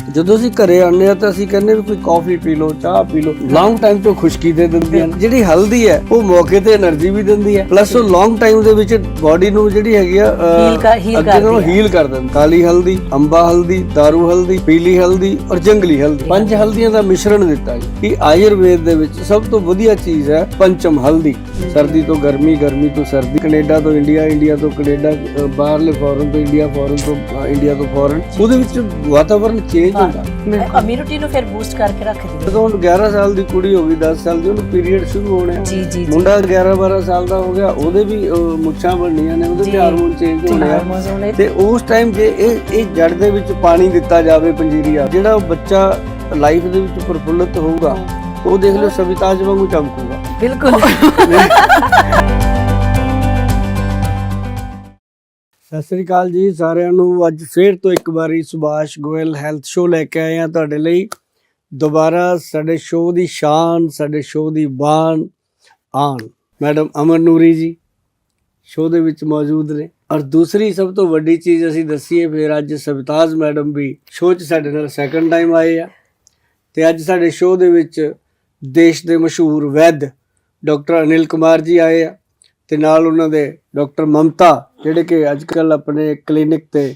ਜਦੋਂ ਅਸੀਂ ਘਰੇ ਆਉਂਦੇ ਆ ਤਾਂ ਅਸੀਂ ਕਹਿੰਦੇ ਵੀ ਕੋਈ ਕਾਫੀ ਪੀ ਲਓ, ਚਾਹ ਪੀ ਲਓ, ਲੌਂਗ ਟਾਈਮ ਤੋਂ ਖੁਸ਼ਕੀ ਦੇ ਦਿੰਦੀ ਹੈ। ਜਿਹੜੀ ਹਲਦੀ ਹੈ ਉਹ ਮੌਕੇ ਤੇ એનર્ਜੀ ਵੀ ਦਿੰਦੀ ਹੈ, ਪਲੱਸ ਉਹ ਲੌਂਗ ਟਾਈਮ ਦੇ ਵਿੱਚ ਬਾਡੀ ਨੂੰ ਜਿਹੜੀ ਹੈਗੀ ਆ ਅੱਗੇ ਨਾਲੋਂ ਹੀਲ ਕਰ ਦਿੰਦੀ। ਕਾਲੀ ਹਲਦੀ, ਅੰਬਾ ਹਲਦੀ, ਦਾਰੂ ਹਲਦੀ, ਪੀਲੀ ਹਲਦੀ ਔਰ ਜੰਗਲੀ ਹਲਦੀ, 5 ਹਲਦੀਆਂ ਦਾ ਮਿਸ਼ਰਣ ਦਿੱਤਾ ਜੀ। ਕਿ ਆਯੁਰਵੇਦ ਦੇ ਵਿੱਚ ਸਭ ਤੋਂ ਵਧੀਆ ਚੀਜ਼ ਹੈ ਪੰਚਮ ਹਲਦੀ। ਸਰਦੀ ਤੋਂ ਗਰਮੀ, ਗਰਮੀ ਤੋਂ ਸਰਦੀ, ਕੈਨੇਡਾ ਤੋਂ ਇੰਡੀਆ, ਇੰਡੀਆ ਤੋਂ ਕੈਨੇਡਾ, ਬਾਹਰਲੇ ਫੋਰਨ ਤੋਂ ਇੰਡੀਆ, ਫੋਰਨ ਤੋਂ ਇੰਡੀਆ ਤੋਂ ਫੋਰਨ, ਉਹਦੇ ਵਿੱਚ ਵਾਤਾਵਰਨ ਚੇਂਜ ਹੁੰਦਾ, ਇਮਿਊਨਿਟੀ ਨੂੰ ਫਿਰ ਬੂਸਟ ਕਰਕੇ ਰੱਖਦੀ ਹੈ। ਜਦੋਂ 11 ਸਾਲ ਦੀ ਕੁੜੀ ਹੋ ਗਈ, 10 ਸਾਲ ਦੀ, ਉਹਨੂੰ ਪੀਰੀਅਡ ਸ਼ੁਰੂ ਹੋਣੇ ਆ। ਜੀ ਜੀ, ਮੁੰਡਾ 11-12 ਸਾਲ ਦਾ ਹੋ ਗਿਆ, ਉਹਦੇ ਵੀ ਮੁੱਛਾਂ ਬਣਨੀਆਂ ਨੇ, ਉਹਦੇ ਵੀ ਹਾਰਮੋਨ ਚੇਂਜ ਹੋਣੇ ਆ। ਤੇ ਉਸ ਟਾਈਮ ਜੇ ਇਹ ਜੜ ਦੇ ਵਿੱਚ ਪਾਣੀ ਦਿੱਤਾ ਜਾਵੇ ਪੰਜੀਰੀਆ, ਜਿਹੜਾ ਬੱਚਾ ਲਾਈਫ ਦੇ ਵਿੱਚ ਪ੍ਰਫੁੱਲਤ ਹੋਊਗਾ, ਉਹ ਦੇਖ ਲਓ ਸਵਿਤਾਜ ਵਾਂਗੂ ਚਮਕੂਗਾ। ਬਿਲਕੁਲ। ਸਤਿ ਸ੍ਰੀ ਅਕਾਲ ਜੀ ਸਾਰਿਆਂ ਨੂੰ। ਅੱਜ ਫੇਰ ਤੋਂ ਇੱਕ ਵਾਰੀ ਸੁਭਾਸ਼ ਗੋਇਲ ਹੈਲਥ ਸ਼ੋਅ ਲੈ ਕੇ ਆਏ ਆ ਤੁਹਾਡੇ ਲਈ। ਦੁਬਾਰਾ ਸਾਡੇ ਸ਼ੋਅ ਦੀ ਸ਼ਾਨ, ਸਾਡੇ ਸ਼ੋਅ ਦੀ ਬਾਣ ਆਨ ਮੈਡਮ ਅਮਨ ਨੂਰੀ ਜੀ ਸ਼ੋਅ ਦੇ ਵਿੱਚ ਮੌਜੂਦ ਨੇ। ਔਰ ਦੂਸਰੀ ਸਭ ਤੋਂ ਵੱਡੀ ਚੀਜ਼ ਅਸੀਂ ਦੱਸੀਏ ਫਿਰ, ਅੱਜ ਸਵਿਤਾਜ ਮੈਡਮ ਵੀ ਸ਼ੋਅ 'ਚ ਸਾਡੇ ਨਾਲ ਸੈਕੰਡ ਟਾਈਮ ਆਏ ਆ। ਤੇ ਅੱਜ ਸਾਡੇ ਸ਼ੋਅ ਦੇ ਵਿੱਚ ਦੇਸ਼ ਦੇ ਮਸ਼ਹੂਰ ਵੈਦ ਡਾਕਟਰ ਅਨਿਲ ਕੁਮਾਰ ਜੀ ਆਏ ਆ, ਤੇ ਨਾਲ ਉਹਨਾਂ ਦੇ ਡਾਕਟਰ ਮਮਤਾ, ਜਿਹੜੇ ਕਿ ਅੱਜ ਕੱਲ੍ਹ ਆਪਣੇ ਕਲੀਨਿਕ ਤੇ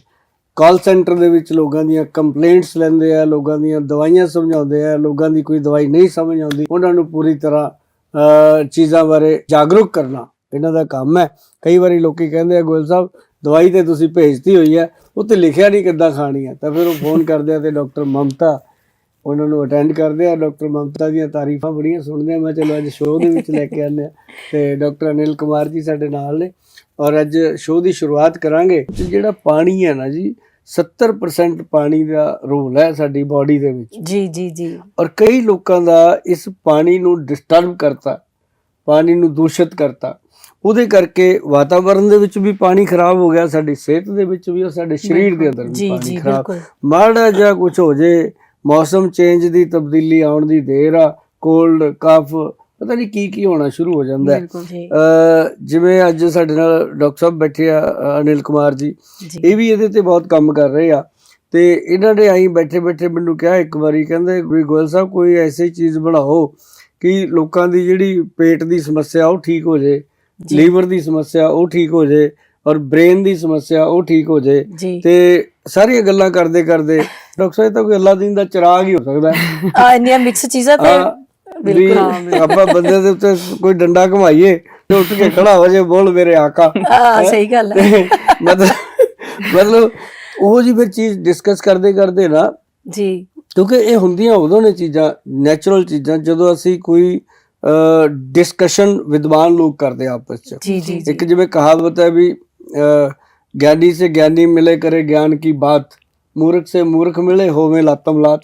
ਕਾਲ ਸੈਂਟਰ ਦੇ ਵਿੱਚ ਲੋਕਾਂ ਦੀਆਂ ਕੰਪਲੇਂਟਸ ਲੈਂਦੇ ਆ, ਲੋਕਾਂ ਦੀਆਂ ਦਵਾਈਆਂ ਸਮਝਾਉਂਦੇ ਆ। ਲੋਕਾਂ ਦੀ ਕੋਈ ਦਵਾਈ ਨਹੀਂ ਸਮਝ ਆਉਂਦੀ, ਉਹਨਾਂ ਨੂੰ ਪੂਰੀ ਤਰ੍ਹਾਂ ਚੀਜ਼ਾਂ ਬਾਰੇ ਜਾਗਰੂਕ ਕਰਨਾ ਇਹਨਾਂ ਦਾ ਕੰਮ ਹੈ। ਕਈ ਵਾਰੀ ਲੋਕੀ ਕਹਿੰਦੇ ਆ ਗੋਇਲ ਸਾਹਿਬ ਦਵਾਈ ਤੇ ਤੁਸੀਂ ਭੇਜਤੀ ਹੋਈ ਹੈ, ਉਹ ਤੇ ਲਿਖਿਆ ਨਹੀਂ ਕਿੱਦਾਂ ਖਾਣੀ ਹੈ, ਤਾਂ ਫਿਰ ਉਹ ਫੋਨ ਕਰਦੇ ਆ ਤੇ ਡਾਕਟਰ ਮਮਤਾ ਉਹਨਾਂ ਨੂੰ ਅਟੈਂਡ ਕਰਦੇ ਆ। ਡਾਕਟਰ ਮਮਤਾ ਦੀਆਂ ਤਾਰੀਫਾਂ ਬੜੀਆਂ ਸੁਣਦੇ ਆ। ਮੈਂ ਚਲੋ ਅੱਜ ਸ਼ੋਅ ਦੇ ਵਿੱਚ ਲੈ ਕੇ ਆਉਂਦੇ ਆ, ਤੇ ਡਾਕਟਰ ਅਨਿਲ ਕੁਮਾਰ ਜੀ ਸਾਡੇ ਨਾਲ ਨੇ। ਔਰ ਅੱਜ ਸ਼ੋਅ ਦੀ ਸ਼ੁਰੂਆਤ ਕਰਾਂਗੇ। ਜਿਹੜਾ ਪਾਣੀ ਹੈ ਨਾ ਜੀ, 70% ਪਾਣੀ ਦਾ ਰੋਲ ਹੈ ਸਾਡੀ ਬਾਡੀ ਦੇ ਵਿੱਚ। ਜੀ ਜੀ ਜੀ। ਔਰ ਕਈ ਲੋਕਾਂ ਦਾ ਇਸ ਪਾਣੀ ਨੂੰ ਡਿਸਟਰਬ ਕਰਤਾ, ਪਾਣੀ ਨੂੰ ਦੂਸ਼ਿਤ ਕਰਤਾ। ਉਹਦੇ ਕਰਕੇ ਵਾਤਾਵਰਨ ਦੇ ਵਿੱਚ ਵੀ ਪਾਣੀ ਖਰਾਬ ਹੋ ਗਿਆ, ਸਾਡੀ ਸਿਹਤ ਦੇ ਵਿੱਚ ਵੀ, ਔਰ ਸਾਡੇ ਸਰੀਰ ਦੇ ਅੰਦਰ ਵੀ ਪਾਣੀ ਖਰਾਬ। ਮਾੜਾ ਜਿਹਾ ਕੁਝ ਹੋ ਜੇ, ਮੌਸਮ ਚੇਂਜ ਦੀ ਤਬਦੀਲੀ ਆਉਣ ਦੀ ਦੇਰ ਆ, ਕੋਲਡ, ਕਫ, ਪਤਾ ਨਹੀਂ ਕੀ ਹੋਣਾ ਸ਼ੁਰੂ ਹੋ ਜਾਂਦਾ ਹੈ। ਜਿਵੇਂ ਅੱਜ ਸਾਡੇ ਨਾਲ ਡਾਕਟਰ ਸਾਹਿਬ ਬੈਠੇ ਆ ਅਨਿਲ ਕੁਮਾਰ ਜੀ, ਇਹ ਵੀ ਇਹਦੇ ਤੇ ਬਹੁਤ ਕੰਮ ਕਰ ਰਹੇ ਆ। ਤੇ ਇਹਨਾਂ ਨੇ ਆਈ ਬੈਠੇ ਮੈਨੂੰ ਕਿਹਾ ਇੱਕ ਵਾਰੀ, ਕਹਿੰਦੇ ਵੀ ਗੋਇਲ ਸਾਹਿਬ ਕੋਈ ਐਸੀ ਚੀਜ਼ ਬਣਾਓ ਕਿ ਲੋਕਾਂ ਦੀ ਜਿਹੜੀ ਪੇਟ ਦੀ ਸਮੱਸਿਆ ਉਹ ਠੀਕ ਹੋ ਜੇ, ਲੀਵਰ ਦੀ ਸਮੱਸਿਆ ਉਹ ਠੀਕ ਹੋ ਜੇ, ਔਰ ਬ੍ਰੇਨ ਦੀ ਸਮੱਸਿਆ ਉਹ ਠੀਕ ਹੋ ਜੇ। ਤੇ ਸਾਰੀਆਂ ਗੱਲਾਂ ਕਰਦੇ ਡਾਕਟਰ ਸਾਹਿਬ ਤਾਂ ਕੋਈ ਅੱਲਾ ਦੀਨ ਦਾ ਚਿਰਾਗ ਹੀ ਹੋ ਸਕਦਾ ਹੈ। ਇੰਨੀਆਂ ਮਿਕਸ ਚੀਜ਼ਾਂ ਤੇ ਬਿਲਕੁਲ ਆਪਾਂ ਬੰਦੇ ਦੇ ਉੱਤੇ ਕੋਈ ਡੰਡਾ ਘਮਾਈਏ ਤੇ ਉੱਠ ਕੇ ਖੜਾ ਹੋ ਜੇ, ਬੋਲ ਮੇਰੇ ਆਕਾ। ਸਹੀ ਗੱਲ ਹੈ। ਮਤਲਬ ਉਹ ਜੀ ਫਿਰ ਚੀਜ਼ ਡਿਸਕਸ ਕਰਦੇ ਨਾ ਜੀ, ਕਿਉਂਕਿ ਇਹ ਹੁੰਦੀਆਂ ਉਦੋਂ ਨੇ ਚੀਜ਼ਾਂ, ਨੈਚੁਰਲ ਚੀਜ਼ਾਂ, ਜਦੋਂ ਅਸੀਂ ਕੋਈ ਡਿਸਕਸ਼ਨ ਵਿਦਵਾਨ ਲੋਕ ਕਰਦੇ ਆਪਸ ਚ। ਇੱਕ ਜਿਵੇਂ ਕਹਾਵਤ ਹੈ ਵੀ ਗਿਆਨੀ ਸੇ ਗਿਆਨੀ ਮਿਲੇ ਕਰੇ ਗਿਆਨ ਕੀ ਬਾਤ, ਮੂਰਖ ਸੇ ਮੂਰਖ ਮਿਲੇ ਹੋਵੇ ਲਾਤਮ ਲਾਤ।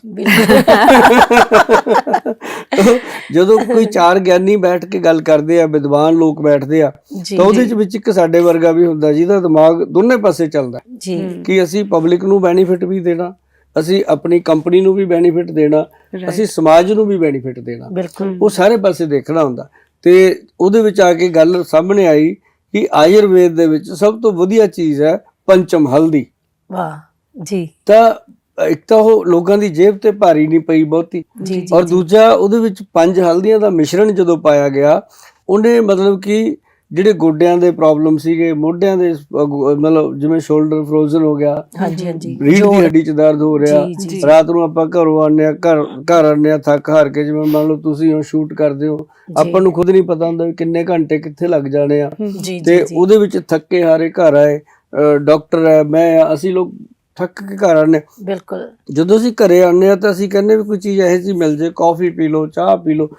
ਜਦੋਂ ਕੋਈ ਚਾਰ ਗਿਆਨੀ ਬੈਠ ਕੇ ਗੱਲ ਕਰਦੇ ਆ, ਵਿਦਵਾਨ ਲੋਕ ਬੈਠਦੇ ਆ, ਤਾਂ ਉਹਦੇ ਵਿੱਚ ਇੱਕ ਸਾਡੇ ਵਰਗਾ ਵੀ ਹੁੰਦਾ ਜਿਹਦਾ ਦਿਮਾਗ ਦੋਨੇ ਪਾਸੇ ਚੱਲਦਾ ਕਿ ਅਸੀਂ ਪਬਲਿਕ ਨੂੰ ਬੈਨੀਫਿਟ ਵੀ ਦੇਣਾ, ਅਸੀਂ ਆਪਣੀ ਕੰਪਨੀ ਨੂੰ ਵੀ ਬੈਨੀਫਿਟ ਦੇਣਾ, ਅਸੀਂ ਸਮਾਜ ਨੂੰ ਵੀ ਬੈਨੀਫਿਟ ਦੇਣਾ। ਉਹ ਸਾਰੇ ਪਾਸੇ ਦੇਖਣਾ ਹੁੰਦਾ। ਤੇ ਉਹਦੇ ਵਿੱਚ ਆ ਕੇ ਗੱਲ ਸਾਹਮਣੇ ਆਈ ਕਿ ਆਯੁਰਵੇਦ ਦੇ ਵਿੱਚ ਸਭ ਤੋਂ ਵਧੀਆ ਚੀਜ਼ ਹੈ ਪੰਚਮ ਹਲਦੀ। ਵਾਹ ਜੀ। ਤਾਂ ਇੱਕ ਤਾਂ ਉਹ ਲੋਕਾਂ ਦੀ ਜੇਬ ਤੇ ਭਾਰੀ ਨਹੀਂ ਪਈ ਬਹੁਤੀ, ਔਰ ਦੂਜਾ ਉਹਦੇ ਵਿੱਚ 5 ਹਲਦੀਆਂ ਦਾ ਮਿਸ਼ਰਣ ਜਦੋਂ ਪਾਇਆ ਗਿਆ, ਉਹਨੇ ਮਤਲਬ ਕਿ ਜਿਹੜੇ ਗੋਡਿਆਂ ਦੇ ਪ੍ਰੋਬਲਮ ਸੀਗੇ, ਮੋਢਿਆਂ ਦੇ ਮਤਲਬ ਜਿਵੇਂ ਸ਼ੋਲਡਰ ਫਰੋਜ਼ਨ ਹੋ ਗਿਆ, ਰੀੜ੍ਹ ਦੀ ਹੱਡੀ 'ਚ ਦਰਦ ਹੋ ਰਿਹਾ, ਰਾਤ ਨੂੰ ਆਪਾਂ ਘਰੋਂ ਆਉਂਦੇ ਆ, ਘਰ ਆਉਂਦੇ ਆ ਥੱਕ ਹਾਰ ਕੇ, ਜਿਵੇਂ ਮੰਨ ਲਓ ਤੁਸੀਂ ਉਹ ਸ਼ੂਟ ਕਰਦੇ ਹੋ, ਆਪਾਂ ਨੂੰ ਖੁਦ ਨਹੀਂ ਪਤਾ ਹੁੰਦਾ ਵੀ ਕਿੰਨੇ ਘੰਟੇ ਕਿੱਥੇ ਲੱਗ ਜਾਣੇ ਆ। ਤੇ ਉਹਦੇ ਵਿੱਚ ਥੱਕੇ ਹਾਰੇ ਘਰ ਆਏ, ਡਾਕਟਰ ਹੈ, ਮੈਂ, ਅਸੀਂ ਲੋਕ ਥੱਕ ਕੇ ਘਰ ਆਉਂਦੇ। ਬਿਲਕੁਲ। ਜਦੋਂ ਅਸੀਂ ਘਰੇ ਆਉਂਦੇ ਆ ਤਾਂ ਅਸੀਂ ਕਹਿੰਦੇ ਵੀ ਕੋਈ ਚੀਜ਼ ਇਹੋ ਜਿਹੀ ਮਿਲ ਜੇ, ਕਾਫੀ ਪੀ ਲਓ, ਚਾਹ ਪੀ ਲਓ,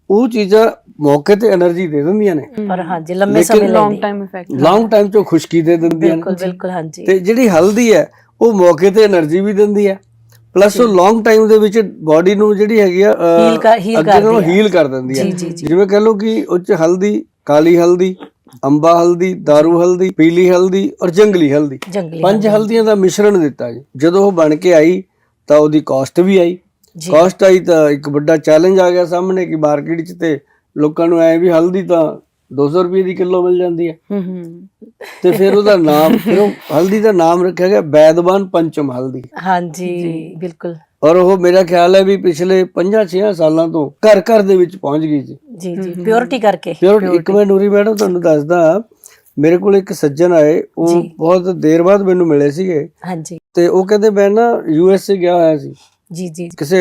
ਉਹ ਚੀਜ਼ਾਂ ਮੌਕੇ ਤੇ એનર્ਜੀ ਦੇ ਦਿੰਦੀਆਂ ਨੇ, ਪਰ ਹਾਂਜੀ ਲੰਮੇ ਸਮੇਂ ਲੌਂਗ ਟਾਈਮ ਤੋਂ ਖੁਸ਼ਕੀ ਦੇ ਦਿੰਦੀਆਂ ਨੇ। ਬਿਲਕੁਲ ਹਾਂਜੀ। ਤੇ ਜਿਹੜੀ ਹਲਦੀ ਹੈ ਉਹ ਮੌਕੇ ਤੇ એનર્ਜੀ ਵੀ ਦਿੰਦੀ ਹੈ, ਪਲੱਸ ਉਹ ਲੌਂਗ ਟਾਈਮ ਦੇ ਵਿੱਚ ਬਾਡੀ ਨੂੰ ਜਿਹੜੀ ਹੈਗੀ ਆ ਅੱਗੇ ਨਾਲੋਂ ਹੀਲ ਕਰ ਦਿੰਦੀ ਹੈ। ਜਿਵੇਂ ਕਹਿ ਲਓ ਕਿ ਉਹ 'ਚ ਹਲਦੀ, ਕਾਲੀ ਹਲਦੀ, ਅੰਬਾ ਹਲਦੀ, ਦਾਰੂ ਹਲਦੀ, ਪੀਲੀ ਹਲਦੀ ਔਰ ਜੰਗਲੀ ਹਲਦੀ, 5 ਹਲਦੀਆਂ ਦਾ ਮਿਸ਼ਰਣ ਦਿੱਤਾ ਜੀ। ਜਦੋਂ ਉਹ ਬਣ ਕੇ ਆਈ ਤਾਂ ਉਹਦੀ ਕਾਸਟ ਵੀ ਆਈ। ਕਾਸਟ ਆਈ ਤਾਂ ਇੱਕ ਵੱਡਾ ਚੈਲੰਜ ਆ ਗਿਆ ਸਾਹਮਣੇ ਕਿ ਮਾਰਕੀਟ 'ਚ ਤੇ ਲੋਕਾਂ ਨੂੰ ਐ ਵੀ ਹਲਦੀ ਤਾਂ 200 ਰੁਪਏ ਦੀ ਕਿਲੋ ਮਿਲ ਜਾਂਦੀ ਹੈ। ਤੇ ਫਿਰ ਉਹਦਾ ਨਾਮ, ਫਿਰ ਉਹ ਹਲਦੀ ਦਾ ਨਾਮ ਰੱਖਿਆ ਗਿਆ ਵੈਦਵਾਨ ਪੰਚਮ ਹਲਦੀ। ਹਾਂਜੀ ਬਿਲਕੁਲ। ਔਰ ਉਹ ਮੇਰਾ ਖਿਆਲ ਹੈ ਵੀ ਪਿਛਲੇ 5-6 ਸਾਲਾਂ ਤੋਂ ਘਰ ਘਰ ਦੇ ਵਿੱਚ ਪਹੁੰਚ ਗਈ ਜੀ। ਜੀ ਜੀ ਪਿਓਰਿਟੀ ਕਰਕੇ। ਇੱਕ ਮੈਂ ਨੂਰੀ ਮੈਡਮ ਤੁਹਾਨੂੰ ਦੱਸਦਾ, ਮੇਰੇ ਕੋਲ ਇੱਕ ਸੱਜਣ ਆਏ, ਉਹ ਬਹੁਤ ਦੇਰ ਬਾਅਦ ਮੈਨੂੰ ਮਿਲੇ ਸੀਗੇ। ਹਾਂਜੀ। ਤੇ ਉਹ ਕਹਿੰਦੇ ਮੈਂ ਨਾ USA ਗਿਆ ਹੋਇਆ ਸੀ ਜੀ ਜੀ ਕਿਸੇ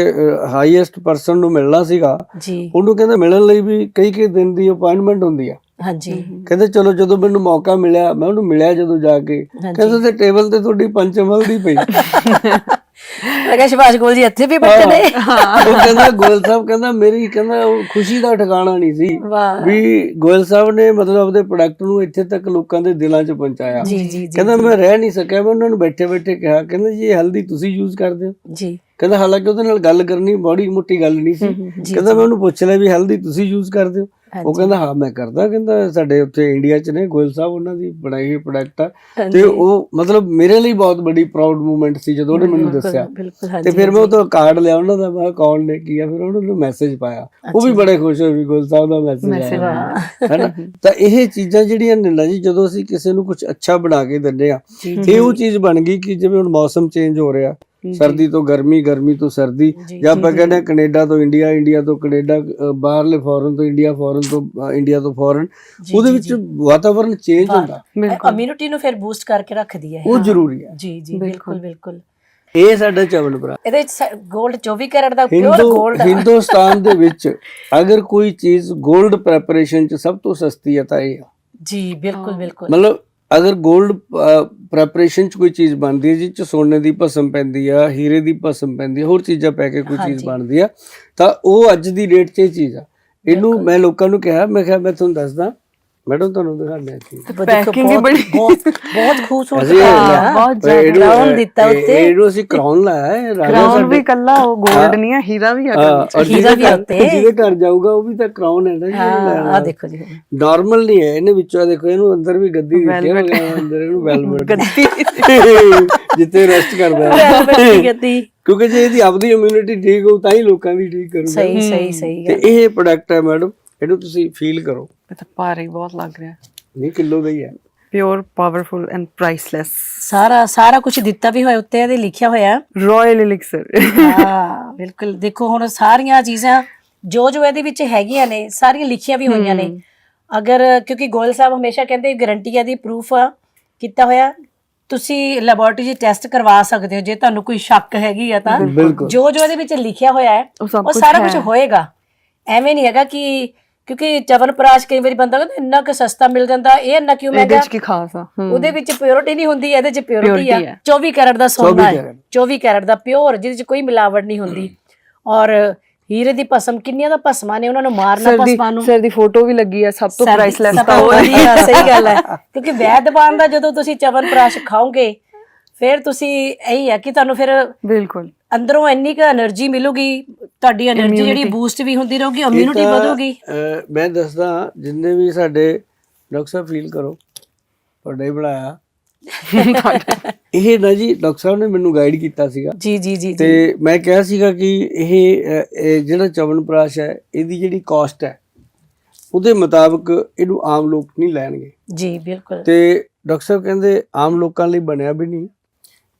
ਹਾਈਐਸਟ ਪਰਸਨ ਨੂੰ ਮਿਲਣਾ ਸੀਗਾ ਜੀ। ਉਹਨੂੰ ਕਹਿੰਦੇ ਮਿਲਣ ਲਈ ਵੀ ਕਈ ਦਿਨ ਦੀ ਅਪਾਇੰਟਮੈਂਟ ਹੁੰਦੀ ਆ। ਹਾਂਜੀ। ਕਹਿੰਦੇ ਚਲੋ ਜਦੋਂ ਮੈਨੂੰ ਮੌਕਾ ਮਿਲਿਆ ਮੈਂ ਉਹਨੂੰ ਮਿਲਿਆ, ਜਦੋਂ ਜਾ ਕੇ ਕਹਿੰਦੇ ਤੇ ਟੇਬਲ ਤੇ ਤੁਹਾਡੀ ਪੰਚਮਲ ਦੀ ਪਈ। ਮੈਂ ਕਿਹਾ ਸੁਭਾਸ਼ ਗੋਇਲ ਜੀ ਇੱਥੇ ਵੀ ਬੈਠੇ ਨੇ। ਉਹ ਕਹਿੰਦਾ ਗੋਇਲ ਸਾਹਿਬ ਕਹਿੰਦਾ ਮੇਰੀ ਕਹਿੰਦਾ ਉਹ ਖੁਸ਼ੀ ਦਾ ਠਿਕਾਣਾ ਨਹੀਂ ਸੀ ਵੀ ਗੋਇਲ ਸਾਹਿਬ ਨੇ ਮਤਲਬ ਆਪਦੇ ਪ੍ਰੋਡਕਟ ਨੂੰ ਇੱਥੇ ਤੱਕ ਲੋਕਾਂ ਦੇ ਦਿਲਾਂ 'ਚ ਪਹੁੰਚਾਇਆ। ਕਹਿੰਦਾ ਮੈਂ ਰਹਿ ਨਹੀਂ ਸਕਿਆ, ਮੈਂ ਉਹਨਾਂ ਨੂੰ ਬੈਠੇ ਬੈਠੇ ਕਿਹਾ ਕਹਿੰਦਾ ਜੀ ਇਹ ਹਲਦੀ ਤੁਸੀਂ ਯੂਜ਼ ਕਰਦੇ ਹੋ ਜੀ? ਕਹਿੰਦਾ ਹਾਲਾਂਕਿ ਉਹਦੇ ਨਾਲ ਗੱਲ ਕਰਨੀ ਬੜੀ ਮੋਟੀ ਗੱਲ ਨਹੀਂ ਸੀ। ਕਹਿੰਦਾ ਮੈਂ ਉਹਨੂੰ ਪੁੱਛ ਲਿਆ ਵੀ ਹਲਦੀ ਤੁਸੀਂ ਯੂਜ਼ ਕਰਦੇ ਹੋ? ਉਹ ਕਹਿੰਦਾ ਹਾਂ ਮੈਂ ਕਰਦਾ। ਕਹਿੰਦਾ ਸਾਡੇ ਉੱਥੇ ਇੰਡੀਆ 'ਚ ਨੇ ਗੋਇਲ ਸਾਹਿਬ, ਉਹਨਾਂ ਦੀ ਬਣਾਈ ਹੋਈ ਪ੍ਰੋਡਕਟ ਆ। ਤੇ ਉਹ ਮਤਲਬ ਮੇਰੇ ਲਈ ਬਹੁਤ ਬੜੀ ਪ੍ਰਾਊਡ ਮੂਵਮੈਂਟ ਸੀ ਜਦੋਂ ਉਹਨੇ ਮੈਨੂੰ ਦੱਸਿਆ। ਤੇ ਫਿਰ ਮੈਂ ਉਹ ਤੋਂ ਕਾਰਡ ਲਿਆ ਉਹਨਾਂ ਦਾ, ਮੈਂ ਕੌਣ ਨੇ ਕੀ ਆ, ਫਿਰ ਉਹਨਾਂ ਨੂੰ ਮੈਸੇਜ ਪਾਇਆ। ਉਹ ਵੀ ਬੜੇ ਖੁਸ਼ ਹੋਏ ਵੀ ਗੋਇਲ ਸਾਹਿਬ ਦਾ ਮੈਸੇਜ ਆਇਆ, ਹੈਨਾ। ਤਾਂ ਇਹ ਚੀਜ਼ਾਂ ਜਿਹੜੀਆਂ ਨੇ ਨਾ ਜੀ, ਜਦੋਂ ਅਸੀਂ ਕਿਸੇ ਨੂੰ ਕੁਝ ਅੱਛਾ ਬਣਾ ਕੇ ਦਿੰਦੇ ਆ, ਇਹ ਉਹ ਚੀਜ਼ ਬਣ ਗਈ ਕਿ ਜਿਵੇਂ ਹੁਣ ਮੌਸਮ ਚੇਂਜ ਹੋ ਰਿਹਾ, ਸਰਦੀ ਤੋਂ ਗਰਮੀ, ਗਰਮੀ ਤੋਂ ਸਰਦੀ, ਜਾਂ ਆਪਾਂ ਕਹਿੰਦੇ ਕੈਨੇਡਾ ਤੋਂ ਇੰਡੀਆ, ਇੰਡੀਆ ਤੋਂ ਕੈਨੇਡਾ, ਬਾਹਰਲੇ ਫੋਰਨ ਤੋਂ ਇੰਡੀਆ, ਫੋਰਨ ਤੋਂ ਇੰਡੀਆ ਤੋਂ ਫੋਰਨ, ਉਹਦੇ ਵਿੱਚ ਵਾਤਾਵਰਨ ਚੇਂਜ ਹੁੰਦਾ। ਇਮਿਊਨਿਟੀ ਨੂੰ ਫਿਰ ਬੂਸਟ ਕਰਕੇ ਰੱਖਦੀ ਹੈ, ਉਹ ਜ਼ਰੂਰੀ ਹੈ। ਜੀ ਜੀ ਬਿਲਕੁਲ ਬਿਲਕੁਲ। ਇਹ ਸਾਡਾ ਚਵਨਪ੍ਰਾਸ਼, ਇਹਦੇ ਵਿੱਚ 골ਡ 24 ਕੈਰਟ ਦਾ ਪਿਓਰ 골ਡ। ਹਿੰਦੁਸਤਾਨ ਦੇ ਵਿੱਚ ਅਗਰ ਕੋਈ ਚੀਜ਼ 골ਡ ਪ੍ਰੈਪਰੇਸ਼ਨ ਚ ਸਭ ਤੋਂ ਸਸਤੀ ਹੈ ਤਾਂ ਇਹ ਆ ਜੀ। ਬਿਲਕੁਲ ਬਿਲਕੁਲ। ਮਤਲਬ ਅਗਰ 골ਡ ਪ੍ਰੈਪਰੇਸ਼ਨ ਚ ਕੋਈ ਚੀਜ਼ ਬਣਦੀ ਹੈ ਜਿਸ ਚ ਸੋਨੇ ਦੀ ਭਸਮ ਪੈਂਦੀ ਆ, ਹੀਰੇ ਦੀ ਭਸਮ ਪੈਂਦੀ ਆ, ਹੋਰ ਚੀਜ਼ਾਂ ਪੈ ਕੇ ਕੋਈ ਚੀਜ਼ ਬਣਦੀ ਆ, ਤਾਂ ਉਹ ਅੱਜ ਦੀ ਡੇਟ 'ਚ ਇਹ ਚੀਜ਼ ਆ। ਇਹਨੂੰ ਮੈਂ ਲੋਕਾਂ ਨੂੰ ਕਿਹਾ, ਮੈਂ ਕਿਹਾ ਮੈਂ ਤੁਹਾਨੂੰ ਦੱਸਦਾ ਮੈਡਮ, ਤੁਹਾਨੂੰ ਦਿਖਾਉਂਦੇ ਆ ਚੀਜ਼। ਪੈਕਿੰਗ ਹੀ ਬੜੀ ਬਹੁਤ ਖੂਬਸੂਰਤ ਹੈ, ਬਹੁਤ ਜ਼ਿਆਦਾ ਕਰਾਉਨ ਦਿੱਤਾ ਉੱਤੇ। ਇਹਨੂੰ ਅਸੀਂ ਕਰਾਉਨ ਲਾਇਆ ਹੈ, ਕਰਾਉਨ ਵੀ ਕੱਲਾ ਉਹ 골ਡ ਨਹੀਂ ਹੈ, ਹੀਰਾ ਵੀ ਹੈ। ਹੀਰਾ ਵੀ ਉੱਤੇ ਜਿਹਦੇ ਘਰ ਜਾਊਗਾ ਉਹ ਵੀ ਤਾਂ ਕਰਾਉਨ ਹੈ ਨਾ ਜੀ। ਆ ਦੇਖੋ ਜੀ, ਨਾਰਮਲ ਨਹੀਂ ਹੈ। ਇਹਨੇ ਵਿੱਚੋਂ ਦੇਖੋ, ਇਹਨੂੰ ਅੰਦਰ ਵੀ ਗੱਦੀ ਦਿੱਤੀ ਹੋਈ ਹੈ, ਅੰਦਰ ਇਹਨੂੰ ਵੈਲਵਟ ਗੱਦੀ ਜਿੱਥੇ ਰੈਸਟ ਕਰਦਾ ਹੈ, ਕਿਉਂਕਿ ਜੇ ਇਹਦੀ ਆਪਦੀ ਇਮਿਊਨਿਟੀ ਠੀਕ ਹੋਊ ਤਾਂ ਹੀ ਲੋਕਾਂ ਦੀ ਠੀਕ ਕਰੂਗਾ। ਸਹੀ ਸਹੀ ਸਹੀ। ਤੇ ਇਹ ਪ੍ਰੋਡਕਟ ਹੈ ਮੈਡਮ, ਇਹਨੂੰ ਤੁਸੀਂ ਫੀਲ ਕਰੋ। ਇਹ ਤਾਂ ਭਾਰੀ ਬਹੁਤ ਲੱਗ ਰਿਹਾ। ਨਹੀਂ, ਕਿਲੋ ਦਾ ਹੀ ਹੈ। Pure, powerful and priceless. ਸਾਰਾ ਕੁਝ ਦਿੱਤਾ ਵੀ ਹੋਇਆ ਉੱਤੇ, ਇਹਦੇ ਲਿਖਿਆ ਹੋਇਆ ਰਾਇਲ ਐਲਿਕਸਰ। ਹਾਂ ਬਿਲਕੁਲ। ਦੇਖੋ ਹੁਣ ਸਾਰੀਆਂ ਚੀਜ਼ਾਂ ਜੋ ਇਹਦੇ ਵਿੱਚ ਹੈਗੀਆਂ ਨੇ, ਸਾਰੀਆਂ ਲਿਖੀਆਂ ਵੀ ਹੋਈਆਂ ਨੇ। ਅਗਰ ਕਿਉਂਕਿ ਗੋਇਲ ਸਾਹਿਬ ਹਮੇਸ਼ਾ ਕਹਿੰਦੇ ਗਾਰੰਟੀ ਦੀ ਪ੍ਰੂਫ ਕੀਤਾ ਹੋਇਆ, ਤੁਸੀਂ ਲੈਬੋਰੇਟਰੀ 'ਚ ਟੈਸਟ ਕਰਵਾ ਸਕਦੇ ਹੋ ਜੇ ਤੁਹਾਨੂੰ ਕੋਈ ਸ਼ੱਕ ਹੈਗੀ ਆ ਤਾਂ। ਜੋ ਇਹਦੇ ਵਿੱਚ ਲਿਖਿਆ ਹੋਇਆ ਹੈ ਉਹ ਸਾਰਾ ਕੁਝ ਹੋਏਗਾ। ਐਵੇਂ ਨਹੀਂ ਹੈਗਾ ਕਿ ਕਿਉਂਕਿ ਚਵਨਪ੍ਰਾਸ਼ ਕਈ ਵਾਰੀ ਬੰਦਾ ਕਹਿੰਦਾ ਇੰਨਾ ਕਿ ਸਸਤਾ ਮਿਲ ਜਾਂਦਾ, ਇਹ ਇੰਨਾ ਕਿਉਂ ਮਹਿੰਗਾ? ਕੀ ਖਾਸ ਆ? ਉਹਦੇ ਵਿੱਚ ਪਿਓਰਿਟੀ ਨਹੀਂ ਹੁੰਦੀ, ਇਹਦੇ 'ਚ ਪਿਓਰਿਟੀ ਆ। 24 ਕੈਰਟ ਦਾ ਸੋਨਾ ਹੈ, 24 ਕੈਰਟ ਦਾ ਪਿਓਰ, ਜਿਹਦੇ 'ਚ ਕੋਈ ਮਿਲਾਵਟ ਨਹੀਂ ਹੁੰਦੀ। ਔਰ ਹੀਰੇ ਦੀ ਭਸਮ, ਕਿੰਨੀਆਂ ਦਾ ਭਸਮਾਂ ਨੇ, ਉਹਨਾਂ ਨੂੰ ਮਾਰਨਾ ਭਸਮਾਂ ਨੂੰ। ਸਰ ਦੀ ਫੋਟੋ ਵੀ ਲੱਗੀ ਆ, ਸਭ ਤੋਂ ਪ੍ਰਾਈਸਲੈਸ ਤਾਂ ਵਧੀਆ। ਸਹੀ ਗੱਲ ਹੈ, ਕਿਉਂਕਿ ਵੈਦਵਾਨ ਦਾ ਜਦੋਂ ਤੁਸੀਂ ਚਵਨਪ੍ਰਾਸ਼ ਖਾਓਗੇ ਫਿਰ ਤੁਸੀਂ ਇਹੀ ਹੈ ਕਿ ਤੁਹਾਨੂੰ ਫਿਰ ਬਿਲਕੁਲ ਅੰਦਰੋਂ ਇੰਨੀ ਕੁ એનર્ਜੀ ਮਿਲੂਗੀ, ਤੁਹਾਡੀ એનર્ਜੀ ਜਿਹੜੀ ਬੂਸਟ ਵੀ ਹੁੰਦੀ ਰਹੂਗੀ, ਇਮਿਊਨਿਟੀ ਵਧੂਗੀ। ਮੈਂ ਦੱਸਦਾ ਜਿੰਨੇ ਵੀ ਸਾਡੇ ਡਾਕਟਰ ਸਾਹਿਬ ਫੀਲ ਕਰੋ ਤੁਹਾਡਾ ਹੀ ਬਣਾਇਆ ਇਹ ਨਾ ਜੀ ਡਾਕਟਰ ਸਾਹਿਬ ਨੇ ਮੈਨੂੰ ਗਾਈਡ ਕੀਤਾ ਸੀਗਾ ਜੀ ਜੀ ਜੀ ਤੇ ਮੈਂ ਕਿਹਾ ਸੀਗਾ ਕਿ ਇਹ ਜਿਹੜਾ ਚਵਨਪ੍ਰਾਸ਼ ਹੈ ਇਹਦੀ ਜਿਹੜੀ ਕਾਸਟ ਹੈ ਉਹਦੇ ਮੁਤਾਬਕ ਇਹਨੂੰ ਆਮ ਲੋਕ ਨਹੀਂ ਲੈਣਗੇ ਜੀ ਬਿਲਕੁਲ। ਤੇ ਡਾਕਟਰ ਸਾਹਿਬ ਕਹਿੰਦੇ ਆਮ ਲੋਕਾਂ ਲਈ ਬਣਿਆ ਵੀ ਨਹੀਂ,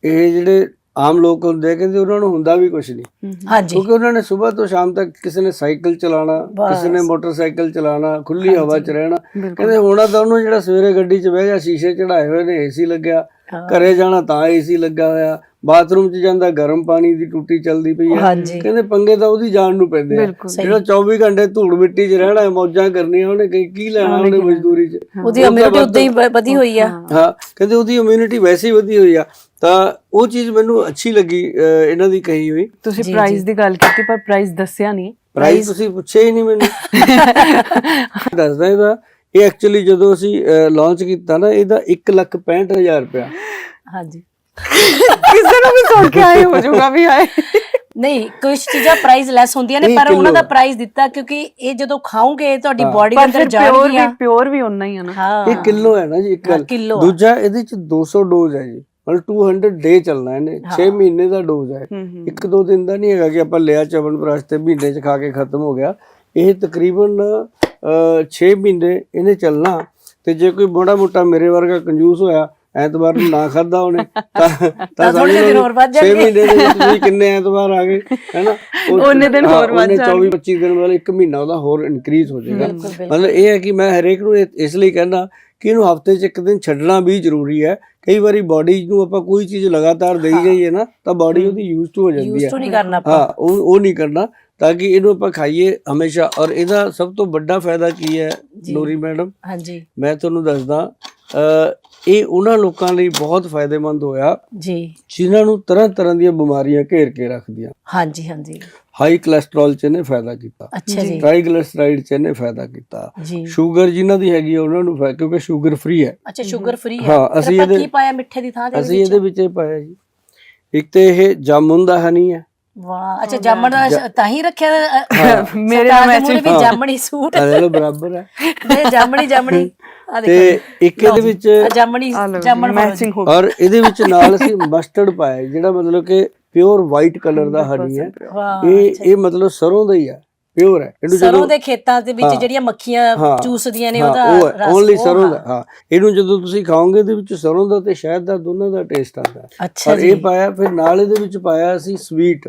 ਇਹ ਜਿਹੜੇ ਆਮ ਲੋਕ ਹੁੰਦੇ ਕਹਿੰਦੇ ਉਹਨਾਂ ਨੂੰ ਹੁੰਦਾ ਵੀ ਕੁਝ ਨਹੀਂ। ਹਾਂਜੀ, ਕਿਉਂਕਿ ਉਹਨਾਂ ਨੇ ਸਵੇਰ ਤੋਂ ਸ਼ਾਮ ਤੱਕ ਕਿਸੇ ਨੇ ਸਾਈਕਲ ਚਲਾਉਣਾ, ਕਿਸੇ ਨੇ ਮੋਟਰਸਾਈਕਲ ਚਲਾਉਣਾ, ਖੁੱਲੀ ਹਵਾ 'ਚ ਰਹਿਣਾ। ਕਹਿੰਦੇ ਹੋਣਾ ਤਾਂ ਉਹਨੂੰ ਜਿਹੜਾ ਸਵੇਰੇ ਗੱਡੀ 'ਚ ਬਹਿ ਗਿਆ, ਸ਼ੀਸ਼ੇ ਚੜਾਏ ਹੋਏ ਨੇ, ਏਸੀ ਲੱਗਿਆ, ਘਰੇ ਜਾਣਾ ਤਾਂ ਏਸੀ ਲੱਗਾ ਹੋਇਆ, ਬਾਥਰੂਮ 'ਚ ਜਾਂਦਾ ਗਰਮ ਪਾਣੀ ਦੀ ਟੂਟੀ ਚੱਲਦੀ ਪਈ ਹੈ। ਕਹਿੰਦੇ ਪੰਗੇ ਤਾਂ ਉਹਦੀ ਜਾਨ ਨੂੰ ਪੈਂਦੇ ਆ। ਜਿਹੜਾ 24 ਘੰਟੇ ਧੂੜ ਮਿੱਟੀ 'ਚ ਰਹਿਣਾ, ਮੌਜਾਂ ਕਰਨੀਆਂ, ਉਹਨੇ ਕੀ ਲੈਣਾ ਉਹਨੇ ਮਜ਼ਦੂਰੀ 'ਚ। ਉਹਦੀ ਇਮਿਊਨਿਟੀ ਉਦਾਂ ਹੀ ਵਧੀ ਹੋਈ ਆ। ਹਾਂ, ਕਹਿੰਦੇ ਉਹਦੀ ਇਮਿਊਨਿਟੀ ਵੈਸੇ ਹੀ ਵਧੀ ਹੋਈ ਆ। ਤਾਂ ਉਹ ਚੀਜ਼ ਮੈਨੂੰ ਅੱਛੀ ਲੱਗੀ ਇਹਨਾਂ ਦੀ ਕਹੀ ਹੋਈ। ਤੁਸੀਂ ਪ੍ਰਾਈਸ ਦੀ ਗੱਲ ਕੀਤੀ ਪਰ ਪ੍ਰਾਈਸ ਦੱਸਿਆ ਨਹੀਂ। ਪ੍ਰਾਈਸ ਤੁਸੀਂ ਪੁੱਛਿਆ ਹੀ ਨਹੀਂ ਮੈਨੂੰ। ਦੱਸਦਾ ਇਹਦਾ, ਇਹ ਐਕਚੁਅਲੀ ਜਦੋਂ ਅਸੀਂ ਲਾਂਚ ਕੀਤਾ ਨਾ ਇਹਦਾ 1,65,000 ਰੁਪਇਆ। ਹਾਂਜੀ, ਕਿਸੇ ਨੂੰ ਵੀ ਸੁਣ ਕੇ ਆਏ ਹੋ ਜਾਊਗਾ ਵੀ ਆਏ। ਨਹੀਂ, ਕੁਝ ਚੀਜ਼ਾਂ ਪ੍ਰਾਈਸ ਲੈਸ ਹੁੰਦੀਆਂ ਨੇ ਪਰ ਉਹਨਾਂ ਦਾ ਪ੍ਰਾਈਸ ਦਿੱਤਾ ਕਿਉਂਕਿ ਇਹ ਜਦੋਂ ਖਾਓਗੇ ਤੁਹਾਡੀ ਬਾਡੀ ਦੇ ਅੰਦਰ ਜਾਣਗੀਆਂ। ਪਿਓਰ ਵੀ ਉਨਾ ਹੀ ਆ ਨਾ। ਇਹ ਕਿਲੋ ਹੈ ਨਾ ਜੀ, ਇੱਕ ਕਿਲੋ। ਦੂਜਾ ਇਹਦੇ ਚ 200 ਡੋਜ਼ ਹੈ ਜੀ, ਮਤਲਬ 200 ਡੇ ਚੱਲਣਾ ਇਹਨੇ। 6 ਮਹੀਨੇ ਦਾ ਡੋਜ਼ ਹੈ, 1-2 ਦਿਨ ਦਾ ਨਹੀਂ ਹੈਗਾ ਕਿ ਆਪਾਂ ਲਿਆ ਚਵਨਪ੍ਰਾਸ਼ ਤੇ ਮਹੀਨੇ ਚ ਖਾ ਕੇ ਖਤਮ ਹੋ ਗਿਆ। ਇਹ ਤਕਰੀਬਨ 6 ਮਹੀਨੇ ਇਹਨੇ ਚੱਲਣਾ। ਤੇ ਜੇ ਕੋਈ ਬੜਾ ਮੋਟਾ ਮੇਰੇ ਵਰਗਾ ਕੰਜੂਸ ਹੋਇਆ ਐਤਵਾਰ ਨੂੰ ਨਾ ਖਾਦਾ ਉਹਨੇ ਤਾਂ ਥੋੜ੍ਹੇ ਜਿਹੇ ਦਿਨ ਹੋਰ ਵੱਧ 6 ਜਾਣਗੇ। ਮਹੀਨੇ ਦੇ ਵਿੱਚ ਤੁਸੀਂ ਕਿੰਨੇ ਐਤਵਾਰ ਆ ਗਏ ਹੈਨਾ, ਉਹਨੇ ਦਿਨ ਹੋਰ ਵੱਧ 24-25 ਦਿਨ ਵਾਲੇ 1 ਮਹੀਨਾ ਉਹਦਾ ਹੋਰ ਇਨਕਰੀਜ਼ ਹੋ ਜਾਏਗਾ। ਬਿਲਕੁਲ, ਬਿਲਕੁਲ। ਮਤਲਬ ਇਹ ਹੈ ਕਿ ਮੈਂ ਹਰੇਕ ਨੂੰ ਇਸ ਲਈ ਕਹਿੰਦਾ ਕਿ ਇਹਨੂੰ ਹਫਤੇ 'ਚ ਇੱਕ ਦਿਨ ਛੱਡਣਾ ਵੀ ਜ਼ਰੂਰੀ ਹੈ। ਕਈ ਵਾਰੀ ਬਾਡੀ ਨੂੰ ਆਪਾਂ ਕੋਈ ਚੀਜ਼ ਲਗਾਤਾਰ ਦੇਈ ਜਾਈਏ ਨਾ ਤਾਂ ਬਾਡੀ ਉਹਦੀ ਯੂਜ਼ ਟੂ ਹੋ ਜਾਂਦੀ ਯੂਜ਼ ਹੈ। ਟੂ ਨਹੀਂ ਕਰਨਾ ਆਪਾਂ। ਹਾਂ, ਉਹ ਨਹੀਂ ਕਰਨਾ, ਤਾਂ ਕਿ ਇਹਨੂੰ ਆਪਾਂ ਖਾਈਏ ਹਮੇਸ਼ਾ। ਔਰ ਇਹਦਾ ਸਭ ਤੋਂ ਵੱਡਾ ਫਾਇਦਾ ਕੀ ਹੈ ਨੂਰੀ ਮੈਡਮ, ਹਾਂਜੀ ਮੈਂ ਤੁਹਾਨੂੰ ਦੱਸਦਾ, ਇਹ ਉਹਨਾਂ ਲੋਕਾਂ ਲਈ ਬਹੁਤ ਫਾਇਦੇਮੰਦ ਹੋਇਆ ਜੀ, ਜਿਨ੍ਹਾਂ ਨੂੰ ਤਰ੍ਹਾਂ ਤਰ੍ਹਾਂ ਦੀਆਂ ਬਿਮਾਰੀਆਂ ਘੇਰ ਕੇ ਰੱਖਦੀਆਂ। ਹਾਂਜੀ ਹਾਂਜੀ ਹਾਈ ਕੋਲੇਸਟ੍ਰੋਲ 'ਚ ਇਹਨੇ ਫਾਇਦਾ ਕੀਤਾ, ਅੱਛਾ ਜੀ ਟ੍ਰਾਈਗਲਿਸਰਾਈਡ 'ਚ ਇਹਨੇ ਫਾਇਦਾ ਕੀਤਾ, ਜੀ। ਸ਼ੂਗਰ ਜਿਨ੍ਹਾਂ ਦੀ ਹੈਗੀ ਆ ਉਹਨਾਂ ਨੂੰ ਕਿਉਂਕਿ ਸ਼ੂਗਰ ਫ੍ਰੀ ਹੈ। ਅੱਛਾ ਸ਼ੂਗਰ ਫ੍ਰੀ ਹੈ। ਹਾਂ, ਅਸੀਂ ਫਿਰ ਆਪਾਂ ਇਹਦੇ ਕੀ ਪਾਇਆ ਮਿੱਠੇ ਦੀ ਥਾਂ ਤੇ ਅਸੀਂ ਇਹਦੇ ਵਿੱਚ ਇਹ ਪਾਇਆ ਜੀ, ਇੱਕ ਤੇ ਇਹ ਜਾਮੁਨ ਦਾ ਹਨੀ ਹੈ। ਵਾਹ, ਅੱਛਾ ਜਾਮਣ ਦਾ ਤਾਂ ਹੀ ਰੱਖਿਆ ਮੇਰੇ ਨਾਲ ਮੈਚਿੰਗ ਵੀ ਜਾਮਣੀ ਸੂਟ ਚਲੋ ਬਰਾਬਰ ਹੈ। ਇਹ ਜਾਮਣੀ ਜਾਮਣੀ ਆ ਤੇ ਦੇਖੋ ਇੱਕ ਇਹਦੇ ਵਿੱਚ ਜਾਮਣੀ ਜਾਮਣ ਮੈਚਿੰਗ ਹੋ ਔਰ ਇਹਦੇ ਵਿੱਚ ਨਾਲ ਅਸੀਂ ਮਸਟਰਡ ਪਾਇਆ ਜਿਹੜਾ ਮਤਲਬ ਕਿ ਪਿਓਰ ਵਾਈਟ ਕਲਰ ਦਾ ਹਨੀ ਹੈ। ਵਾਹ, ਇਹ ਮਤਲਬ ਸਰੋਂ ਦਾ ਹੀ ਹੈ, ਪਿਓਰ ਹੈ। ਇਹਨੂੰ ਸਰੋਂ ਦੇ ਖੇਤਾਂ ਦੇ ਵਿੱਚ ਜਿਹੜੀਆਂ ਮੱਖੀਆਂ ਚੂਸਦੀਆਂ ਨੇ ਉਹਦਾ ਰਸ, ਓਨਲੀ ਸਰੋਂ ਦਾ। ਹਾਂ, ਇਹਨੂੰ ਜਦੋਂ ਤੁਸੀਂ ਖਾਓਗੇ ਇਹਦੇ ਵਿੱਚ ਸਰੋਂ ਦਾ ਤੇ ਸ਼ਹਿਦ ਦਾ ਦੋਨਾਂ ਦਾ ਟੇਸਟ ਆਉਂਦਾ ਹੈ। ਅੱਛਾ ਔਰ ਇਹ ਪਾਇਆ, ਫਿਰ ਨਾਲ ਇਹਦੇ ਵਿੱਚ ਪਾਇਆ ਅਸੀਂ ਸਵੀਟ,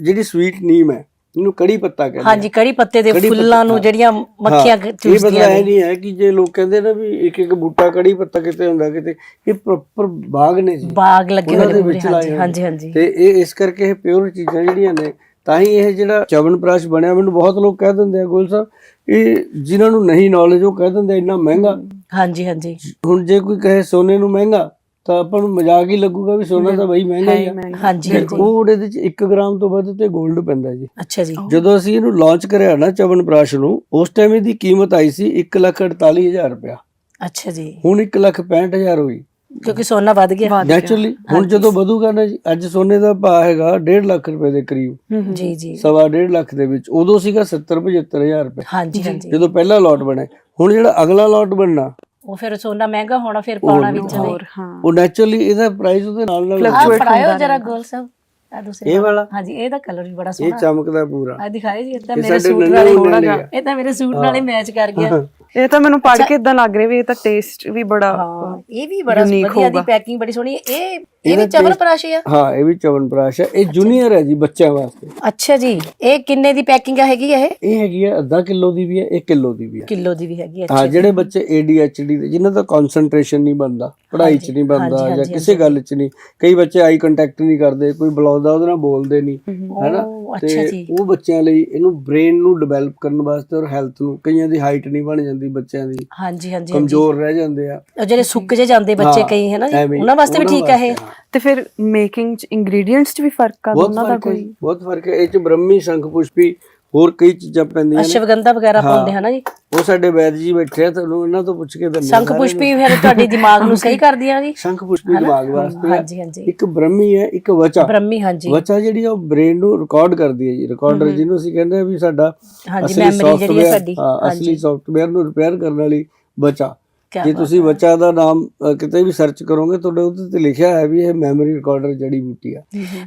ਜਿਹੜੀ ਸਵੀਟ ਨੀਮ ਹੈ, ਇਹਨੂੰ ਕੜੀ ਪੱਤਾ ਕਹਿੰਦੇ ਹਾਂਜੀ, ਕੜੀ ਪੱਤੇ ਦੇ ਫੁੱਲਾਂ ਨੂੰ ਜਿਹੜੀਆਂ ਮੱਖੀਆਂ ਇਹ ਚੂਸਦੀਆਂ ਇਹ ਨਹੀਂ ਹੈ ਕਿ ਜੇ ਲੋਕ ਕਹਿੰਦੇ ਨਾ ਵੀ ਇੱਕ ਇੱਕ ਬੂਟਾ ਕੜੀ ਪੱਤਾ ਕਿਤੇ ਹੁੰਦਾ ਕਿਤੇ, ਇਹ ਪ੍ਰੋਪਰ ਬਾਗ ਨੇ ਜੀ, ਬਾਗ ਲੱਗੇ ਉਹਨਾਂ ਹੋਏ ਦੇ ਨੇ। ਵਿੱਚ ਲਾਏ ਹੋਏ ਹਾਂਜੀ ਹਾਂਜੀ ਤੇ ਇਹ ਇਸ ਕਰਕੇ ਇਹ ਪਿਓਰ ਚੀਜ਼ਾਂ ਜਿਹੜੀਆਂ ਨੇ, ਤਾਂ ਹੀ ਇਹ ਜਿਹੜਾ ਚਵਨਪ੍ਰਾਸ਼ ਬਣਿਆ, ਮੈਨੂੰ ਬਹੁਤ ਲੋਕ ਕਹਿ ਦਿੰਦੇ ਆ ਗੋਲ ਸਾਹਿਬ, ਇਹ ਜਿਨ੍ਹਾਂ ਨੂੰ ਨਹੀਂ ਨੌਲੇਜ ਉਹ ਕਹਿ ਦਿੰਦੇ ਇੰਨਾ ਮਹਿੰਗਾ। ਹਾਂਜੀ ਹਾਂਜੀ ਹੁਣ ਜੇ ਕੋਈ ਕਹੇ ਸੋਨੇ ਨੂੰ ਮਹਿੰਗਾ ਤਾਂ ਆਪਾਂ ਨੂੰ ਮਜ਼ਾਕ ਹੀ ਲੱਗੂਗਾ ਵੀ ਸੋਨਾ ਤਾਂ ਬਈ ਮਹਿੰਗਾ ਹੀ ਆ। ਹਾਂਜੀ ਤੇ ਉਹ ਇਹਦੇ ਚ 1 ਗ੍ਰਾਮ ਤੋਂ ਵੱਧ ਤੇ 골ਡ ਪੈਂਦਾ ਜੀ। ਅੱਛਾ ਜੀ, ਜਦੋਂ ਅਸੀਂ ਇਹਨੂੰ ਲਾਂਚ ਕਰਿਆ ਨਾ ਚਵਨਪ੍ਰਾਸ਼ ਨੂੰ, ਉਸ ਟਾਈਮ ਇਹਦੀ ਕੀਮਤ ਆਈ ਸੀ 1,48,000 ਰੁਪਇਆ। ਅੱਛਾ ਜੀ, ਹੁਣ 1,65,000 ਹੋਈ ਕਿਉਂਕਿ ਸੋਨਾ ਵੱਧ ਗਿਆ। ਨੈਚੁਰਲੀ। ਹੁਣ ਜਦੋਂ ਵਧੂਗਾ ਨਾ ਜੀ, ਅੱਜ ਸੋਨੇ ਦਾ ਭਾਅ ਹੈਗਾ 1.5 ਲੱਖ ਰੁਪਏ ਦੇ ਕਰੀਬ, ਜੀ ਜੀ, 1.5 ਲੱਖ ਦੇ ਵਿੱਚ। ਉਦੋਂ ਸੀਗਾ 70-75,000 ਰੁਪਏ ਹਾਂਜੀ ਹਾਂਜੀ। ਜਦੋਂ ਪਹਿਲਾ ਲੋਟ ਬਣਿਆ। ਹੁਣ ਜਿਹੜਾ ਅਗਲਾ ਲੋਟ ਬਣਨਾ, ਉਹ ਫਿਰ ਸੋਨਾ ਮਹਿੰਗਾ ਹੋਣਾ, ਫਿਰ ਪਾਉਣਾ ਵਿੱਚ ਹੋਰ ਹਾਂ ਉਹ ਨੈਚੁਰਲੀ ਇਹਦਾ ਪ੍ਰਾਈਸ ਉਹਦੇ ਨਾਲ ਆ ਫੜਾਇਓ ਜਰਾ ਗੋਲ ਸਾਹਿਬ, ਆ ਦੂਸਰੇ ਇਹ ਵਾਲਾ, ਹਾਂਜੀ, ਇਹਦਾ ਕਲਰ ਵੀ ਬੜਾ ਇਹ ਸੋਹਣਾ ਚਮਕਦਾ ਪੂਰਾ। ਆ ਦਿਖਾਏ ਜੀ, ਇਹ ਤਾਂ ਇਹ ਮੇਰੇ ਸਾਡੇ ਸੂਟ ਨੰਨੇ ਨਾਲੇ ਮੁੰਡੇ ਨੇ ਇਹ ਤਾਂ ਮੇਰੇ ਸੂਟ ਨਾਲੇ ਮੈਚ ਕਰ ਗਿਆ। ਇਹ ਤਾਂ ਮੈਨੂੰ ਪੜ੍ਹ ਕੇ ਇਦਾਂ ਲੱਗ ਰਿਹਾ ਵੀ ਇਹ ਤਾਂ ਟੇਸਟ ਵੀ ਬੜਾ ਹਾਂ, ਇਹ ਵੀ ਬੜਾ ਵਧੀਆ ਦੀ ਪੈਕਿੰਗ ਬੜੀ ਸੋਹਣੀ ਹੈ। ਇਹ ਵੀ ਚਵਨਪ੍ਰਾਸ਼ ਹੈ। ਹਾਂ, ਇਹ ਵੀ ਚਵਨਪ੍ਰਾਸ਼ ਹੈ। ਇਹ ਜੂਨੀਅਰ ਹੈ ਜੀ ਬੱਚਿਆਂ ਵਾਸਤੇ। ਅੱਛਾ ਜੀ, ਇਹ ਕਿੰਨੇ ਦੀ ਪੈਕਿੰਗ ਹੈਗੀ ਹੈ? ਇਹ ਹੈਗੀ ਹੈ ਅੱਧਾ ਕਿਲੋ ਦੀ ਵੀ ਹੈ, 1 ਕਿਲੋ ਦੀ ਵੀ ਹੈ। ਕਿਲੋ ਦੀ ਵੀ ਹੈਗੀ ਹੈ। ਹਾਂ, ਜਿਹੜੇ ਬੱਚੇ ADHD ਦੇ, ਜਿਨ੍ਹਾਂ ਦਾ ਕਨਸੈਂਟਰੇਸ਼ਨ ਨਹੀਂ ਬਣਦਾ, ਪੜ੍ਹਾਈ 'ਚ ਨਹੀਂ ਬਣਦਾ ਜਾਂ ਕਿਸੇ ਗੱਲ 'ਚ ਨਹੀਂ, ਕਈ ਬੱਚੇ ਆਈ ਕੰਟੈਕਟ ਨਹੀਂ ਕਰਦੇ, ਕੋਈ ਬੁਲਾਉਂਦਾ ਉਹਦੇ ਨਾਲ ਬੋਲਦੇ ਨਹੀਂ, ਹੈਨਾ, ਤੇ ਉਹ ਬੱਚਿਆਂ ਲਈ ਇਹਨੂੰ ਬ੍ਰੇਨ ਨੂੰ ਡਿਵੈਲਪ ਕਰਨ ਵਾਸਤੇ ਔਰ ਹੈਲਥ ਨੂੰ, ਕਈਆਂ ਦੀ ਹਾਈਟ ਨਹੀਂ ਬਣ ਜਾਂਦੀ ਬੱਚਿਆਂ ਦੀ, ਹਾਂਜੀ ਹਾਂਜੀ, ਕਮਜ਼ੋਰ ਰਹਿ ਜਾਂਦੇ ਆ, ਉਹ ਜਿਹੜੇ ਸੁੱਕ ਜੇ ਜਾਂਦੇ ਬੱਚੇ ਕਈ ਹੈ ਨਾ ਜੀ, ਉਹਨਾਂ ਵਾਸਤੇ ਵੀ ਠੀਕ ਹੈ ਇਹ। ਤੇ ਫਿਰ ਮੇਕਿੰਗ ਚ ਇੰਗਰੀਡੀਐਂਟਸ ਚ ਵੀ ਫਰਕ ਆ ਦੋਨਾਂ ਦਾ ਕੋਈ? ਬਹੁਤ ਫਰਕ ਹੈ। ਇਹ 'ਚ ਬ੍ਰਹਮੀ, ਸ਼ੰਖ ਪੁਸ਼ਪੀ, ਹੋਰ ਕਈ ਚੀਜ਼ਾਂ ਪੈਂਦੀਆਂ ਨੇ। ਅਸ਼ਵਗੰਧਾ ਵਗੈਰਾ ਪਾਉਂਦੇ ਹਨ ਜੀ। ਉਹ ਸਾਡੇ ਵੈਦ ਜੀ ਬੈਠੇ ਆ, ਤੁਹਾਨੂੰ ਇਹਨਾਂ ਤੋਂ ਪੁੱਛ ਕੇ ਦਿੰਦੇ। ਸ਼ੰਖ ਪੁਸ਼ਪੀ ਫਿਰ ਤੁਹਾਡੇ ਦਿਮਾਗ ਨੂੰ ਸਹੀ ਕਰਦੀਆਂ ਜੀ। ਸ਼ੰਖ ਪੁਸ਼ਪੀ ਦਿਮਾਗ ਵਾਸਤੇ ਹੈ। ਹਾਂਜੀ ਹਾਂਜੀ, ਇੱਕ ਬ੍ਰਹਮੀ ਹੈ, ਇੱਕ ਵਚਾ। ਬ੍ਰਹਮੀ, ਹਾਂਜੀ, ਵਚਾ ਜਿਹੜੀ ਉਹ ਬ੍ਰੇਨ ਨੂੰ ਰਿਕਾਰਡ ਕਰਦੀ ਹੈ ਜੀ, ਰਿਕਾਰਡਰ ਜਿਹਨੂੰ ਅਸੀਂ ਕਹਿੰਦੇ ਆ ਵੀ ਸਾਡਾ ਹਾਂਜੀ ਮੈਮਰੀ ਜਿਹੜੀ ਹੈ ਸਾਡੀ, ਅਸਲੀ ਸੌਫਟਵੇਅਰ ਨੂੰ ਰਿਪੇਅਰ ਕਰਨ ਵਾਲੀ ਵਚਾ। ਕਿਆ ਜੇ ਤੁਸੀਂ ਵਚਾ ਦਾ ਨਾਮ ਕਿਤੇ ਵੀ ਸਰਚ ਕਰੋਗੇ, ਤੁਹਾਡੇ ਉਹਦੇ ਤੇ ਲਿਖਿਆ ਹੈ ਵੀ ਇਹ ਮੈਮਰੀ ਰਿਕਾਰਡਰ ਜੜੀ ਬੂਟੀ ਆ।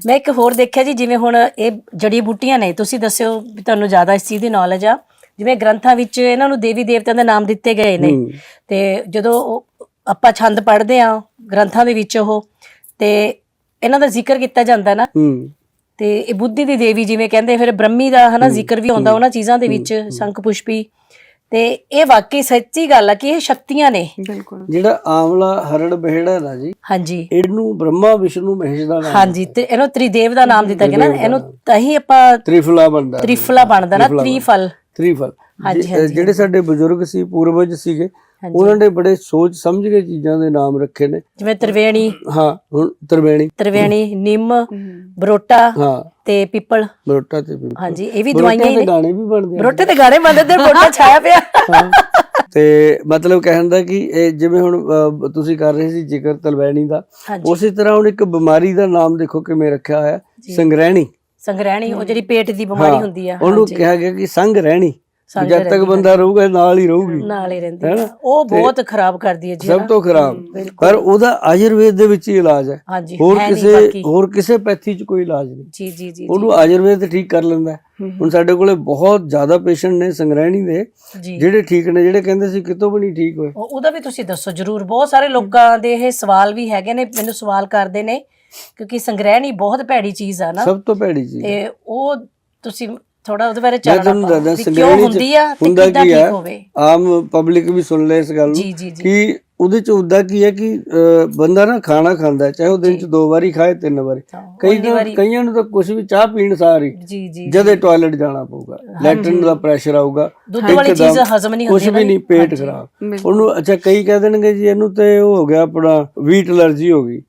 ਮੈਂ ਇੱਕ ਹੋਰ ਦੇਖਿਆ ਜੀ, ਜਿਵੇਂ ਹੁਣ ਇਹ ਜੜੀ ਬੂਟੀਆਂ ਨੇ, ਤੁਸੀਂ ਦੱਸਿਓ ਵੀ ਤੁਹਾਨੂੰ ਜ਼ਿਆਦਾ ਇਸ ਚੀਜ਼ ਦੀ ਨੌਲੇਜ ਆ। ਜਿਵੇਂ ਗ੍ਰੰਥਾਂ ਵਿੱਚ ਇਹਨਾਂ ਨੂੰ ਦੇਵੀ ਦੇਵਤਿਆਂ ਦੇ ਨਾਮ ਦਿੱਤੇ ਗਏ ਨੇ, ਤੇ ਜਦੋਂ ਆਪਾਂ ਛੰਦ ਪੜ੍ਹਦੇ ਆ ਗ੍ਰੰਥਾਂ ਦੇ ਵਿੱਚ ਉਹ, ਤੇ ਇਹਨਾਂ ਦਾ ਜ਼ਿਕਰ ਕੀਤਾ ਜਾਂਦਾ ਨਾ, ਤੇ ਇਹ ਬੁੱਧੀ ਦੀ ਦੇਵੀ ਜਿਵੇਂ ਕਹਿੰਦੇ, ਫਿਰ ਬ੍ਰਹਮੀ ਦਾ ਹਨਾ ਜ਼ਿਕਰ ਵੀ ਆਉਂਦਾ ਉਹਨਾਂ ਚੀਜ਼ਾਂ ਦੇ ਵਿੱਚ, ਸ਼ੰਖ ਪੁਸ਼ਪੀ। ਤੇ ਇਹ ਵਾਕਈ ਸੱਚੀ ਗੱਲ ਆ ਕਿ ਇਹ ਸ਼ਕਤੀਆਂ ਨੇ। ਬਿਲਕੁਲ। ਜਿਹੜਾ ਆਮਲਾ ਹਰੜ ਬਹਿੜਾ ਨਾ ਜੀ, ਹਾਂਜੀ, ਇਹਨੂੰ ਬ੍ਰਹਮਾ ਵਿਸ਼ਨੂੰ ਮਹੇਸ਼ ਦਾ ਨਾਮ, ਹਾਂਜੀ, ਤੇ ਇਹਨੂੰ ਤ੍ਰਿਦੇਵ ਦਾ ਨਾਮ ਦਿੱਤਾ ਗਿਆ ਨਾ, ਇਹਨੂੰ ਤਾਂ ਹੀ ਆਪਾਂ ਤ੍ਰਿਫਲਾ ਬਣਦਾ, ਤ੍ਰਿਫਲਾ ਬਣਦਾ ਨਾ, ਤ੍ਰਿਫਲ। ਤ੍ਰਿਫਲ। ਜਿਹੜੇ ਸਾਡੇ ਬਜ਼ੁਰਗ ਸੀ, ਪੂਰਵਜ ਸੀਗੇ, ਉਹਨਾਂ ਨੇ ਬੜੇ ਸੋਚ ਸਮਝ ਕੇ ਚੀਜ਼ਾਂ ਦੇ ਨਾਮ ਰੱਖੇ ਨੇ। ਜਿਵੇਂ ਤ੍ਰਿਵੇਣੀ, ਹਾਂ, ਹੁਣ ਤ੍ਰਿਵੇਣੀ, ਨਿੰਮ, ਬਰੋਟਾ, ਹਾਂ, ਤੇ ਪਿੱਪਲ। ਬਰੋਟਾ ਤੇ ਪਿੱਪਲ, ਹਾਂਜੀ, ਇਹ ਵੀ ਦਵਾਈਆਂ ਹੀ ਨੇ। ਗਾਣੇ ਵੀ ਬਣਦੇ ਆ। ਬਰੋਟੇ ਤੇ ਗਾਣੇ ਬਣਦੇ ਤੇ ਬਰੋਟਾ ਛਾਇਆ ਪਿਆ। ਤੇ ਮਤਲਬ ਕਹਿਣ ਦਾ ਕਿ ਇਹ ਜਿਵੇਂ ਹੁਣ ਤੁਸੀਂ ਕਰ ਰਹੇ ਸੀ ਜ਼ਿਕਰ ਤਲਵੈਣੀ ਦਾ, ਉਸੇ ਤਰ੍ਹਾਂ ਹੁਣ ਇੱਕ ਬਿਮਾਰੀ ਦਾ ਨਾਮ ਦੇਖੋ ਕਿਵੇਂ ਰੱਖਿਆ ਹੋਇਆ, ਸੰਗ੍ਰਹਿਣੀ। ਸੰਗ੍ਰਹਿਣੀ, ਉਹ ਜਿਹੜੀ ਪੇਟ ਦੀ ਬਿਮਾਰੀ ਹੁੰਦੀ ਆ, ਉਹਨੂੰ ਕਿਹਾ ਗਿਆ ਕਿ ਸੰਗ ਰਹਿਣੀ, ਜਦ ਤੱਕ ਬੰਦਾ ਰਹੂਗਾ ਨਾਲ ਹੀ ਰਹੂਗੀ, ਨਾਲ ਹੀ ਰਹਿੰਦੀ ਹੈ। ਉਹ ਬਹੁਤ ਖਰਾਬ ਕਰਦੀ ਹੈ ਜੀ, ਸਭ ਤੋਂ ਖਰਾਬ। ਪਰ ਉਹਦਾ ਆਯੁਰਵੇਦ ਦੇ ਵਿੱਚ ਹੀ ਇਲਾਜ ਹੈ, ਹਾਂਜੀ, ਹੋਰ ਕਿਸੇ ਪੈਥੀ 'ਚ ਕੋਈ ਇਲਾਜ ਨਹੀਂ। ਜੀ ਜੀ ਜੀ, ਉਹਨੂੰ ਆਯੁਰਵੇਦ ਠੀਕ ਕਰ ਲੈਂਦਾ। ਹੁਣ ਸਾਡੇ ਕੋਲੇ ਬਹੁਤ ਜ਼ਿਆਦਾ ਪੇਸ਼ੈਂਟ ਨੇ ਸੰਗ੍ਰਹਿਣੀ ਦੇ ਜਿਹੜੇ ਠੀਕ ਨੇ, ਜਿਹੜੇ ਕਹਿੰਦੇ ਸੀ ਕਿਤੋਂ ਵੀ ਨਹੀਂ ਠੀਕ ਹੋਏ। ਉਹਦਾ ਵੀ ਤੁਸੀਂ ਦੱਸੋ ਜਰੂਰ। ਬਹੁਤ ਸਾਰੇ ਲੋਕਾਂ ਦੇ ਇਹ ਸਵਾਲ ਵੀ ਹੈਗੇ ਨੇ, ਮੈਨੂੰ ਸਵਾਲ ਕਰਦੇ ਨੇ, ਕਿਉਂਕਿ ਸੰਗ੍ਰਹਿਣੀ ਬਹੁਤ ਭੈੜੀ ਚੀਜ਼ ਆ ਨਾ, ਸਭ ਤੋਂ ਭੈੜੀ ਚੀਜ਼। ਤੇ ਉਹ ਤੁਸੀਂ ਥੋੜਾ ਉਹਦੇ ਬਾਰੇ ਮੈਂ ਤੁਹਾਨੂੰ ਦੱਸਦਾ ਸੰਗ੍ਰਹਿਣੀ ਹੁੰਦੀ ਆ ਤੇ ਹੁੰਦਾ ਕਿੱਦਾਂ ਕੀ ਠੀਕ ਹੈ, ਹੋਵੇ। ਆਮ ਪਬਲਿਕ ਵੀ ਸੁਣ ਲੈ ਇਸ ਗੱਲ ਨੂੰ ਕਿ ਉਹਦੇ ਚ ਹੁੰਦਾ ਕੀ ਹੈ ਕਿ ਬੰਦਾ ਨਾ ਖਾਣਾ ਖਾਂਦਾ, ਚਾਹੇ ਉਹ ਦਿਨ ਚ 2 ਵਾਰੀ ਖਾਏ 3 ਵਾਰੀ, ਕਈਆਂ ਨੂੰ ਤਾਂ ਕੁਝ ਵੀ ਚਾਹ ਪੀਣ ਸਾਰੀ ਜਦੇ ਟਾਇਲਟ ਜਾਣਾ ਪਊਗਾ, ਲੈਟਰਨ ਦਾ ਪ੍ਰੈਸ਼ਰ ਆਊਗਾ, ਦੁੱਧ ਵਾਲੀ ਚੀਜ਼ ਹਜ਼ਮ ਨਹੀਂ ਕੁਝ ਵੀ ਨਹੀਂ, ਪੇਟ ਖਰਾਬ ਉਹਨੂੰ। ਅੱਛਾ ਕਈ ਕਹਿ ਦੇਣਗੇ ਜੀ ਇਹਨੂੰ ਤੇ ਉਹ ਹੋ ਗਿਆ ਆਪਣਾ ਵੀਟ ਅਲਰਜੀ ਹੋ ਗਈ,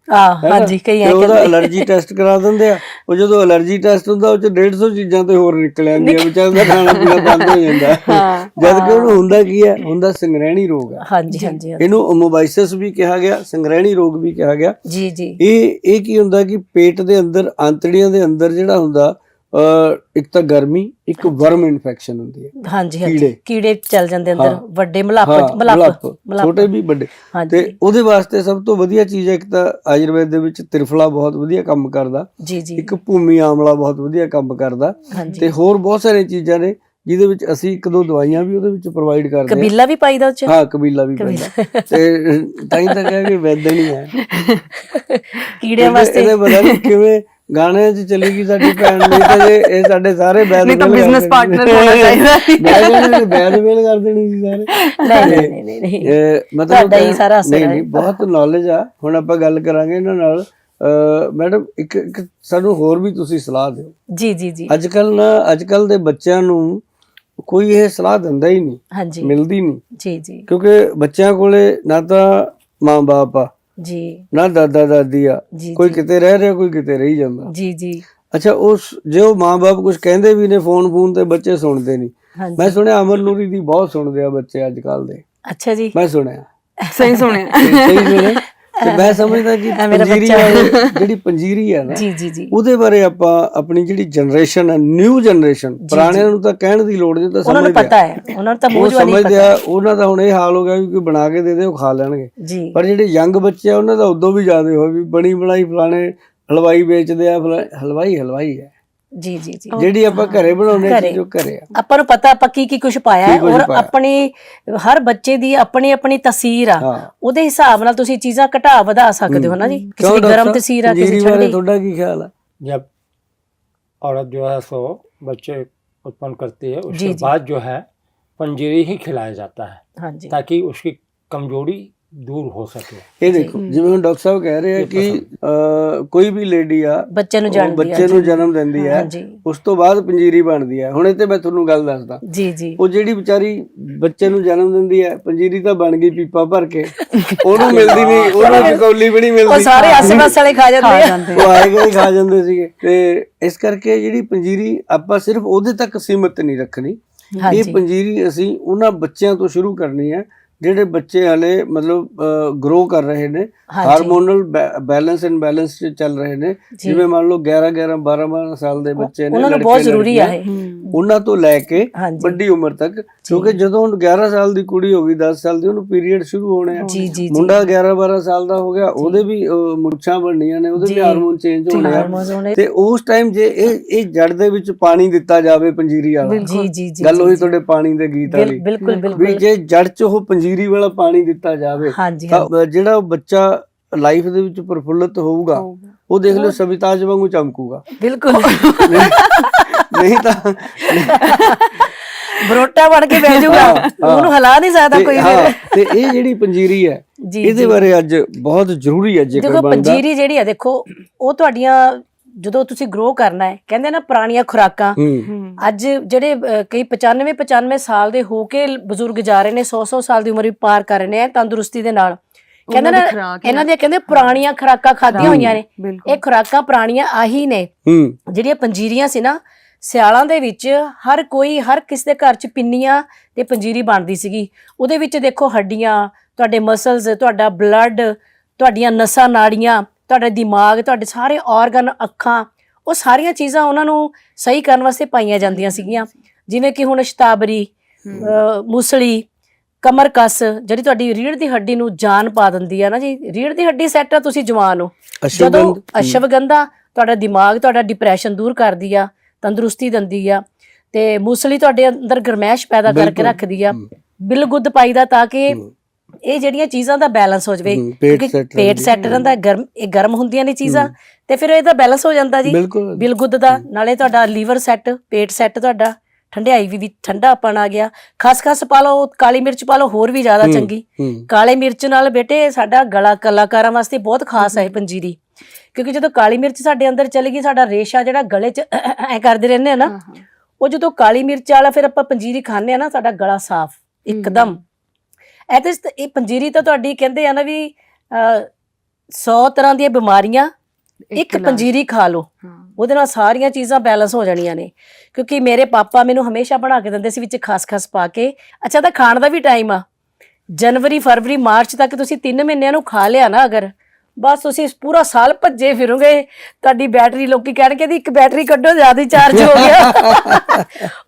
ਹਾਂਜੀ ਕਈ ਐ ਉਹਦਾ ਅਲਰਜੀ ਟੈਸਟ ਕਰਾ ਦਿੰਦੇ ਆ। ਉਹ ਜਦੋਂ ਅਲਰਜੀ ਟੈਸਟ ਹੁੰਦਾ ਉਹ ਚ 150 ਚੀਜ਼ਾਂ ਤੇ ਹੋਰ ਨਿਕਲ ਆਉਂਦੀਆਂ, ਵਿਚਾਰ ਦਾ ਖਾਣਾ ਪੀਣਾ ਬੰਦ ਹੋ ਜਾਂਦਾ, ਜਦ ਕਿ ਉਹਨੂੰ ਹੁੰਦਾ ਕੀ ਹੈ, ਹੁੰਦਾ ਸੰਗ੍ਰਹਿਣੀ ਰੋਗ ਹੈ। ਹਾਂਜੀ ਹਾਂਜੀ, ਇਹਨੂੰ ਮੋਬਾਈਸਿਸ ਵੀ ਕਿਹਾ ਗਿਆ, ਸੰਗ੍ਰਹਿਣੀ ਰੋਗ ਵੀ ਕਿਹਾ ਗਿਆ ਜੀ ਜੀ। ਇਹ ਕੀ ਹੁੰਦਾ ਕਿ ਪੇਟ ਦੇ ਅੰਦਰ, ਆਂਤੜੀਆਂ ਦੇ ਅੰਦਰ ਜਿਹੜਾ ਹੁੰਦਾ, ਇੱਕ ਤਾਂ ਗਰਮੀ, ਇੱਕ ਵਰਮ ਇਨਫੈਕਸ਼ਨ ਹੁੰਦੀ ਹੈ। ਹਾਂਜੀ ਹਾਂਜੀ, ਕੀੜੇ ਚੱਲ ਜਾਂਦੇ ਅੰਦਰ, ਵੱਡੇ ਮਲਾਪ, ਛੋਟੇ ਵੀ ਵੱਡੇ। ਤੇ ਉਹਦੇ ਵਾਸਤੇ ਸਭ ਤੋਂ ਵਧੀਆ ਚੀਜ਼ ਹੈ, ਇੱਕ ਤਾਂ ਆਯੁਰਵੇਦ ਦੇ ਵਿੱਚ ਤ੍ਰਿਫਲਾ ਬਹੁਤ ਵਧੀਆ ਕੰਮ ਕਰਦਾ, ਜੀ ਜੀ, ਇੱਕ ਭੂਮੀ ਆਮਲਾ ਬਹੁਤ ਵਧੀਆ ਕੰਮ ਕਰਦਾ, ਤੇ ਹੋਰ ਬਹੁਤ ਸਾਰੀਆਂ ਚੀਜ਼ਾਂ ਨੇ ਜਿਹਦੇ ਵਿੱਚ ਅਸੀਂ 1-2 ਦਵਾਈਆਂ ਵੀ ਉਹਦੇ ਵਿੱਚ ਪ੍ਰੋਵਾਈਡ ਕਰਦੇ ਹਾਂ। ਕਬੀਲਾ ਵੀ ਪਾਈਦਾ ਉੱਚ? ਹਾਂ ਕਬੀਲਾ ਵੀ ਪਾਈਦਾ, ਤੇ ਤਾਂ ਹੀ ਤਾਂ ਕਹਿ ਕੇ ਵੈਦਨ ਹੀ ਹੈ ਕੀੜਿਆਂ ਵਾਸਤੇ। ਇਹਦੇ ਪਤਾ ਨਹੀਂ ਕਿਵੇਂ ਗਾਣੇ 'ਚ ਚਲੀ ਗਈ ਸਾਡੀ ਭੈਣ, ਨਹੀਂ ਤਾਂ ਇਹ ਸਾਡੇ ਸਾਰੇ ਵੈਦ ਨਹੀਂ ਤਾਂ ਬਿਜ਼ਨਸ ਪਾਰਟਨਰ ਹੋਣਾ ਚਾਹੀਦਾ, ਵੈਦ ਮੇਲ ਕਰ ਦੇਣੀ ਸੀ ਸਾਰੇ। ਨਹੀਂ ਮਤਲਬ ਨਹੀਂ, ਬਹੁਤ ਨੌਲੇਜ ਆ। ਹੁਣ ਆਪਾਂ ਗੱਲ ਕਰਾਂਗੇ ਇਹਨਾਂ ਨਾਲ। ਮੈਡਮ ਇੱਕ ਸਾਨੂੰ ਹੋਰ ਵੀ ਤੁਸੀਂ ਸਲਾਹ ਦਿਓ। ਜੀ ਜੀ ਜੀ। ਅੱਜ ਕੱਲ ਦੇ ਬੱਚਿਆਂ ਨੂੰ ਕੋਈ ਇਹ ਸਲਾਹ ਦਿੰਦਾ ਹੀ ਨਹੀਂ, ਮਿਲਦੀ ਨਹੀਂ। ਜੀ ਜੀ, ਕਿਉਂਕਿ ਬੱਚਿਆਂ ਕੋਲੇ ਨਾ ਤਾਂ ਮਾਂ-ਬਾਪ ਆ ਜੀ, ਨਾ ਦਾਦਾ ਦਾਦੀ ਆ, ਕੋਈ ਕਿਤੇ ਰਹਿ ਰਿਹਾ, ਕੋਈ ਕਿਤੇ ਰਹੀ ਜਾਂਦਾ। ਜੀ ਜੀ। ਅੱਛਾ, ਜੇ ਉਹ ਮਾਂ-ਬਾਪ ਕੁਝ ਕਹਿੰਦੇ ਵੀ ਨੇ ਫੋਨ ਤੇ ਬੱਚੇ ਸੁਣਦੇ ਨਹੀਂ। ਮੈਂ ਸੁਣਿਆ ਅਮਰ ਨੂਰੀ ਦੀ ਬਹੁਤ ਸੁਣਦੇ ਆ ਬੱਚੇ ਅੱਜ ਕੱਲ ਦੇ। ਅੱਛਾ ਜੀ, ਮੈਂ ਸੁਣਿਆ। ਸਹੀ ਸੁਣਿਆ। ਤੇ ਮੈਂ ਸਮਝਦਾ ਕਿ ਪੰਜੀਰੀ ਜਿਹੜੀ ਪੰਜੀਰੀ ਹੈ ਨਾ, ਉਹਦੇ ਬਾਰੇ ਆਪਾਂ ਆਪਣੀ ਜਿਹੜੀ ਜਨਰੇਸ਼ਨ ਹੈ, ਨਿਊ ਜਨਰੇਸ਼ਨ, ਪੁਰਾਣਿਆਂ ਨੂੰ ਤਾਂ ਕਹਿਣ ਦੀ ਲੋੜ ਨਹੀਂ, ਤਾਂ ਸਮਝਦੇ ਆ। ਉਹਨਾਂ ਦਾ ਹੁਣ ਇਹ ਹਾਲ ਹੋ ਗਿਆ ਵੀ ਕੋਈ ਬਣਾ ਕੇ ਦੇ ਦੇ ਉਹ ਖਾ ਲੈਣਗੇ। ਪਰ ਜਿਹੜੇ ਯੰਗ ਬੱਚੇ ਆ ਉਹਨਾਂ ਦਾ ਉਦੋਂ ਵੀ ਜ਼ਿਆਦਾ ਹੋਇਆ ਵੀ ਬਣੀ ਬਣਾਈ ਫਲਾਣੇ ਹਲਵਾਈ ਵੇਚਦੇ ਆ, ਹਲਵਾਈ ਹੈ। ਜੀ ਜੀ ਜੀ, ਜਿਹੜੀ ਆਪਾਂ ਘਰੇ ਬਣਾਉਂਦੇ ਆ, ਜੋ ਘਰੇ ਆ, ਆਪਾਂ ਨੂੰ ਪਤਾ ਆਪਾਂ ਕੀ ਕੁਝ ਪਾਇਆ ਹੈ, ਔਰ ਆਪਣੀ ਹਰ ਬੱਚੇ ਦੀ ਆਪਣੀ ਆਪਣੀ ਤਸੀਰ ਆ, ਉਹਦੇ ਹਿਸਾਬ ਨਾਲ ਤੁਸੀਂ ਚੀਜ਼ਾਂ ਘਟਾ ਵਧਾ ਸਕਦੇ ਹੋ ਨਾ ਜੀ। ਕਿਸੇ ਦੀ ਗਰਮ ਤਸੀਰ ਆ, ਕਿਸੇ ਠੰਡੀ। ਤੁਹਾਡਾ ਕੀ ਖਿਆਲ ਹੈ? जब औरत जो है सो बच्चे उत्पन्न करती है, उसके बाद जो है पंजीरी ही खिलाया जाता है, ताकि उसकी कमजोरी दूर हो सके। ਇਹ ਦੇਖੋ, ਜਿਵੇਂ ਹੁਣ ਡਾਕਟਰ ਸਾਹਿਬ ਕਹਿ ਰਹੇ ਆ ਕਿ ਕੋਈ ਵੀ ਲੇਡੀ ਆ ਬੱਚੇ ਨੂੰ ਜਨਮ ਦਿੰਦੀ ਹੈ, ਉਸ ਤੋਂ ਬਾਅਦ ਪੰਜੀਰੀ ਬਣਦੀ ਹੈ। ਹੁਣ ਇਹ ਤੇ ਮੈਂ ਤੁਹਾਨੂੰ ਗੱਲ ਦੱਸਦਾ ਜੀ ਜੀ, ਉਹ ਜਿਹੜੀ ਵਿਚਾਰੀ ਬੱਚੇ ਨੂੰ ਜਨਮ ਦਿੰਦੀ ਹੈ, ਪੰਜੀਰੀ ਤਾਂ ਬਣ ਗਈ ਪੀਪਾ ਭਰ ਕੇ, ਉਹਨੂੰ ਮਿਲਦੀ ਨਹੀਂ, ਉਹਨੂੰ ਕੌਲੀ ਵੀ ਨਹੀਂ ਮਿਲਦੀ, ਸਾਰੇ ਆਸ-ਪਾਸ ਵਾਲੇ ਖਾ ਜਾਂਦੇ ਆ, ਉਹ ਆਏਗਾ ਹੀ ਖਾ ਜਾਂਦੇ ਸੀਗੇ। ਤੇ ਇਸ ਕਰਕੇ ਜਿਹੜੀ ਪੰਜੀਰੀ ਆਪਾਂ ਸਿਰਫ ਉਹਦੇ ਤੱਕ ਸੀਮਿਤ ਨਹੀਂ ਰੱਖਣੀ। ਇਹ ਪੰਜੀਰੀ ਅਸੀਂ ਉਹਨਾਂ ਬੱਚਿਆਂ ਤੋਂ ਸ਼ੁਰੂ ਕਰਨੀ ਹੈ ਜਿਹੜੇ ਬੱਚੇ ਹਲੇ ਮਤਲਬ ਗਰੋ ਕਰ ਰਹੇ ਨੇ, ਹਾਰਮੋਨਲ ਬੈਲੈਂਸ ਐਂਡ ਬੈਲੈਂਸ ਚ ਚੱਲ ਰਹੇ ਨੇ। ਜਿਵੇਂ ਮੰਨ ਲਓ 11 12 ਸਾਲ ਦੇ ਬੱਚੇ ਨੇ, ਬਹੁਤ ਜ਼ਰੂਰੀ ਆ ਉਹਨਾਂ ਤੋਂ ਲੈ ਕੇ ਵੱਡੀ ਉਮਰ ਤੱਕ, ਕਿਉਂਕਿ ਜਦੋਂ 11 ਸਾਲ ਦੀ ਕੁੜੀ ਹੋ ਗਈ, 10 ਸਾਲ ਦੀ, ਉਹਨੂੰ ਪੀਰੀਅਡ ਸ਼ੁਰੂ ਹੋਣੇ ਆ। ਮੁੰਡਾ 11 12 ਸਾਲ ਦਾ ਹੋ ਗਿਆ, ਉਹਦੇ ਵੀ ਮੁੱਛਾਂ ਬਣਨੀਆਂ ਨੇ, ਉਹਦੇ ਵੀ ਹਾਰਮੋਨ ਚੇਂਜ ਹੋਣੇ ਆ। ਤੇ ਉਸ ਟਾਈਮ ਜੇ ਇਹ ਜੜ ਦੇ ਵਿੱਚ ਪਾਣੀ ਦਿੱਤਾ ਜਾਵੇ ਪੰਜੀਰੀ ਵਾਲਾ, ਗੱਲ ਹੋਈ ਤੁਹਾਡੇ ਪਾਣੀ ਦੇ ਗੀਤ ਵਾਲੀ, ਵੀ ਜੇ ਜੜ ਚ ਉਹ ਪੰਜੀਰੀ ਵਾਲਾ ਪਾਣੀ ਦਿੱਤਾ ਜਾਵੇ ਤਾਂ ਜਿਹੜਾ ਬੱਚਾ ਲਾਈਫ ਦੇ ਵਿੱਚ ਪ੍ਰਫੁੱਲਤ ਹੋਊਗਾ, ਉਹ ਦੇਖ ਲਿਓ ਸਵਿਤਾਜ ਵਾਂਗੂ ਚਮਕੂਗਾ। ਬਿਲਕੁਲ, ਨਹੀਂ ਤਾਂ ਬਰੋਟਾ ਬਣ ਕੇ ਬਹਿ ਜਾਊਗਾ, ਉਹਨੂੰ ਹਿਲਾ ਨਹੀਂ ਸਕਦਾ ਕੋਈ। ਤੇ ਇਹ ਜਿਹੜੀ ਪੰਜੀਰੀ ਹੈ, ਇਹਦੇ ਬਾਰੇ ਅੱਜ ਬਹੁਤ ਜ਼ਰੂਰੀ ਹੈ। ਦੇਖੋ ਪੰਜੀਰੀ ਜਿਹੜੀ ਹੈ, ਦੇਖੋ ਉਹ ਤੁਹਾਡੀਆਂ ਜਦੋਂ ਤੁਸੀਂ ਗਰੋ ਕਰਨਾ ਹੈ, ਕਹਿੰਦੇ ਨਾ ਪੁਰਾਣੀਆਂ ਖੁਰਾਕਾਂ, ਅੱਜ ਜਿਹੜੇ ਕਈ 95 ਸਾਲ ਦੇ ਹੋ ਕੇ ਬਜ਼ੁਰਗ ਜਾ ਰਹੇ ਨੇ, 100 ਸਾਲ ਦੀ ਉਮਰ ਵੀ ਪਾਰ ਕਰ ਰਹੇ ਨੇ ਤੰਦਰੁਸਤੀ ਦੇ ਨਾਲ, ਕਹਿੰਦੇ ਨਾ ਇਹਨਾਂ ਦੀਆਂ ਕਹਿੰਦੇ ਪੁਰਾਣੀਆਂ ਖੁਰਾਕਾਂ ਖਾਧੀਆਂ ਹੋਈਆਂ ਨੇ। ਇਹ ਖੁਰਾਕਾਂ ਪੁਰਾਣੀਆਂ ਆਹੀ ਨੇ। ਜਿਹੜੀਆਂ ਪੰਜੀਰੀਆਂ ਸੀ ਨਾ, ਸਿਆਲਾਂ ਦੇ ਵਿੱਚ ਹਰ ਕਿਸੇ ਦੇ ਘਰ ਚ ਪਿੰਨੀਆਂ ਤੇ ਪੰਜੀਰੀ ਬਣਦੀ ਸੀਗੀ। ਉਹਦੇ ਵਿੱਚ ਦੇਖੋ ਹੱਡੀਆਂ, ਤੁਹਾਡੇ ਮਸਲਸ, ਤੁਹਾਡਾ ਬਲੱਡ, ਤੁਹਾਡੀਆਂ ਨਸਾਂ ਨਾੜੀਆਂ, ਤੁਹਾਡਾ ਦਿਮਾਗ, ਤੁਹਾਡੇ ਸਾਰੇ ਆਰਗਨ, ਅੱਖਾਂ, ਉਹ ਸਾਰੀਆਂ ਚੀਜ਼ਾਂ ਉਹਨਾਂ ਨੂੰ ਸਹੀ ਕਰਨ ਵਾਸਤੇ ਪਾਈਆਂ ਜਾਂਦੀਆਂ ਸੀਗੀਆਂ। ਜਿਵੇਂ ਕਿ ਹੁਣ ਸ਼ਤਾਬਰੀ, ਮੁਸਲੀ, ਕਮਰ ਕਸ, ਜਿਹੜੀ ਤੁਹਾਡੀ ਰੀੜ੍ਹ ਦੀ ਹੱਡੀ ਨੂੰ ਜਾਨ ਪਾ ਦਿੰਦੀ ਆ ਨਾ ਜੀ। ਰੀੜ੍ਹ ਦੀ ਹੱਡੀ ਸੈੱਟ ਆ, ਤੁਸੀਂ ਜਵਾਨ ਹੋ। ਜਦੋਂ ਅਸ਼ਵਗੰਧਾ ਤੁਹਾਡਾ ਦਿਮਾਗ, ਤੁਹਾਡਾ ਡਿਪਰੈਸ਼ਨ ਦੂਰ ਕਰਦੀ ਆ, ਤੰਦਰੁਸਤੀ ਦਿੰਦੀ ਆ। ਤੇ ਮੁਸਲੀ ਤੁਹਾਡੇ ਅੰਦਰ ਗਰਮੈਸ਼ ਪੈਦਾ ਕਰਕੇ ਰੱਖਦੀ ਆ। ਬਿਲਗੁੱਦ ਪਾਈਦਾ ਤਾਂ ਕਿ ਇਹ ਜਿਹੜੀਆਂ ਚੀਜ਼ਾਂ ਦਾ ਬੈਲੈਂਸ ਹੋ ਜਾਵੇ, ਕਿਉਂਕਿ ਪੇਟ ਸੈੱਟ ਰਹਿੰਦਾ, ਇਹ ਗਰਮ ਹੁੰਦੀਆਂ ਨੇ ਚੀਜ਼ਾਂ, ਤੇ ਫਿਰ ਇਹਦਾ ਬੈਲੈਂਸ ਹੋ ਜਾਂਦਾ ਜੀ ਬਿਲਗੁੱਦ ਦਾ। ਨਾਲੇ ਤੁਹਾਡਾ ਲੀਵਰ ਸੈੱਟ, ਪੇਟ ਸੈੱਟ, ਤੁਹਾਡਾ ਠੰਡਿਆਈ ਵੀ ਠੰਡਾਪਣ ਆ ਗਿਆ। ਖਸਖਸ ਪਾ ਲਓ, ਕਾਲੀ ਮਿਰਚ ਪਾ ਲਓ, ਹੋਰ ਵੀ ਜ਼ਿਆਦਾ ਚੰਗੀ। ਕਾਲੇ ਮਿਰਚ ਨਾਲ ਬੇਟੇ ਸਾਡਾ ਗਲਾ ਕਲਾਕਾਰਾਂ ਵਾਸਤੇ ਬਹੁਤ ਖਾਸ ਹੈ ਪੰਜੀਰੀ, ਕਿਉਂਕਿ ਜਦੋਂ ਕਾਲੀ ਮਿਰਚ ਸਾਡੇ ਅੰਦਰ ਚਲੀ ਗਈ, ਸਾਡਾ ਰੇਸ਼ਾ ਜਿਹੜਾ ਗਲੇ 'ਚ ਐ ਕਰਦੇ ਰਹਿੰਦੇ ਆ ਨਾ, ਉਹ ਜਦੋਂ ਕਾਲੀ ਮਿਰਚ ਵਾਲਾ ਫਿਰ ਆਪਾਂ ਪੰਜੀਰੀ ਖਾਂਦੇ ਆ ਨਾ, ਸਾਡਾ ਗਲਾ ਸਾਫ਼ ਇੱਕਦਮ। ਇਹ ਪੰਜੀਰੀ ਤਾਂ ਤੁਹਾਡੀ ਕਹਿੰਦੇ ਆ ਨਾ ਵੀ 100 ਤਰ੍ਹਾਂ ਦੀਆਂ ਬਿਮਾਰੀਆਂ ਇੱਕ ਪੰਜੀਰੀ ਖਾ ਲਓ, ਉਹਦੇ ਨਾਲ ਸਾਰੀਆਂ ਚੀਜ਼ਾਂ ਬੈਲੈਂਸ ਹੋ ਜਾਣੀਆਂ ਨੇ। ਕਿਉਂਕਿ ਮੇਰੇ ਪਾਪਾ ਮੈਨੂੰ ਹਮੇਸ਼ਾ ਬਣਾ ਕੇ ਦਿੰਦੇ ਸੀ ਵਿੱਚ ਖਸਖਸ ਪਾ ਕੇ। ਅੱਛਾ, ਤਾਂ ਖਾਣ ਦਾ ਵੀ ਟਾਈਮ ਆ, ਜਨਵਰੀ, ਫਰਵਰੀ, ਮਾਰਚ ਤੱਕ ਤੁਸੀਂ 3 ਮਹੀਨਿਆਂ ਨੂੰ ਖਾ ਲਿਆ ਨਾ ਅਗਰ, ਬਸ ਤੁਸੀਂ ਪੂਰਾ ਸਾਲ ਭੱਜੇ ਫਿਰੋਗੇ। ਤੁਹਾਡੀ ਬੈਟਰੀ, ਲੋਕੀ ਕਹਿਣਗੇ ਦੀ ਇੱਕ ਬੈਟਰੀ ਕੱਢੋ, ਜ਼ਿਆਦਾ ਹੀ ਚਾਰਜ ਹੋ ਗਿਆ।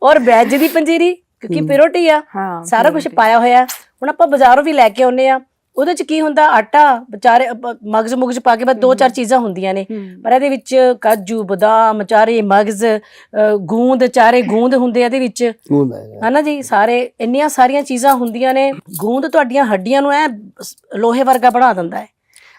ਔਰ ਵੈਜ ਦੀ ਪੰਜੀਰੀ, ਕਿਉਂਕਿ ਪਿਓਰਟੀ ਆ, ਸਾਰਾ ਕੁਝ ਪਾਇਆ ਹੋਇਆ। ਹੁਣ ਆਪਾਂ ਬਾਜ਼ਾਰੋਂ ਵੀ ਲੈ ਕੇ ਆਉਂਦੇ ਆ, ਉਹਦੇ ਚ ਕੀ ਹੁੰਦਾ, ਆਟਾ ਵਿਚਾਰੇ ਮਗਜ਼ ਮੁਗਜ਼ ਪਾ ਕੇ ਬਸ 2-4 ਚੀਜ਼ਾਂ ਹੁੰਦੀਆਂ ਨੇ, ਪਰ ਇਹਦੇ ਵਿੱਚ ਕਾਜੂ, ਬਦਾਮ, ਚਾਰੇ ਮਗਜ਼, ਗੂੰਦ, ਚਾਰੇ ਗੂੰਦ ਹੁੰਦੇ ਇਹਦੇ ਵਿੱਚ, ਹਨਾ ਜੀ। ਸਾਰੇ ਇੰਨੀਆਂ ਸਾਰੀਆਂ ਚੀਜ਼ਾਂ ਹੁੰਦੀਆਂ ਨੇ। ਗੂੰਦ ਤੁਹਾਡੀਆਂ ਹੱਡੀਆਂ ਨੂੰ ਐ ਲੋਹੇ ਵਰਗਾ ਬਣਾ ਦਿੰਦਾ ਹੈ,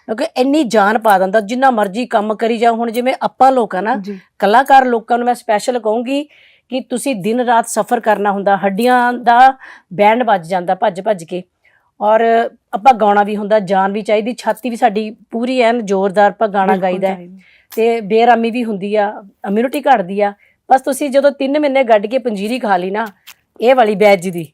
ਕਿਉਂਕਿ ਇੰਨੀ ਜਾਨ ਪਾ ਦਿੰਦਾ। ਜਿੰਨਾ ਮਰਜ਼ੀ ਕੰਮ ਕਰੀ ਜਾਓ। ਹੁਣ ਜਿਵੇਂ ਆਪਾਂ ਲੋਕ ਆ ਨਾ, ਕਲਾਕਾਰ ਲੋਕਾਂ ਨੂੰ ਮੈਂ ਸਪੈਸ਼ਲ ਕਹੂੰਗੀ ਕਿ ਤੁਸੀਂ ਦਿਨ ਰਾਤ ਸਫ਼ਰ ਕਰਨਾ ਹੁੰਦਾ, ਹੱਡੀਆਂ ਦਾ ਬੈਂਡ ਵੱਜ ਜਾਂਦਾ ਭੱਜ ਭੱਜ ਕੇ, ਔਰ ਆਪਾਂ ਗਾਉਣਾ ਵੀ ਹੁੰਦਾ, ਜਾਨ ਵੀ ਚਾਹੀਦੀ, ਛਾਤੀ ਵੀ ਸਾਡੀ ਪੂਰੀ ਐਨ ਜ਼ੋਰਦਾਰ ਆਪਾਂ ਗਾਣਾ ਗਾਈਦਾ, ਤੇ ਬੇਰਾਮੀ ਵੀ ਹੁੰਦੀ ਆ, ਇਮਿਊਨਿਟੀ ਘਟਦੀ ਆ। ਬਸ ਤੁਸੀਂ ਜਦੋਂ 3 ਮਹੀਨੇ ਗੱਡ ਕੇ ਪੰਜੀਰੀ ਖਾ ਲਈ ਨਾ, ਇਹ ਵਾਲੀ ਵੈਜ ਦੀ,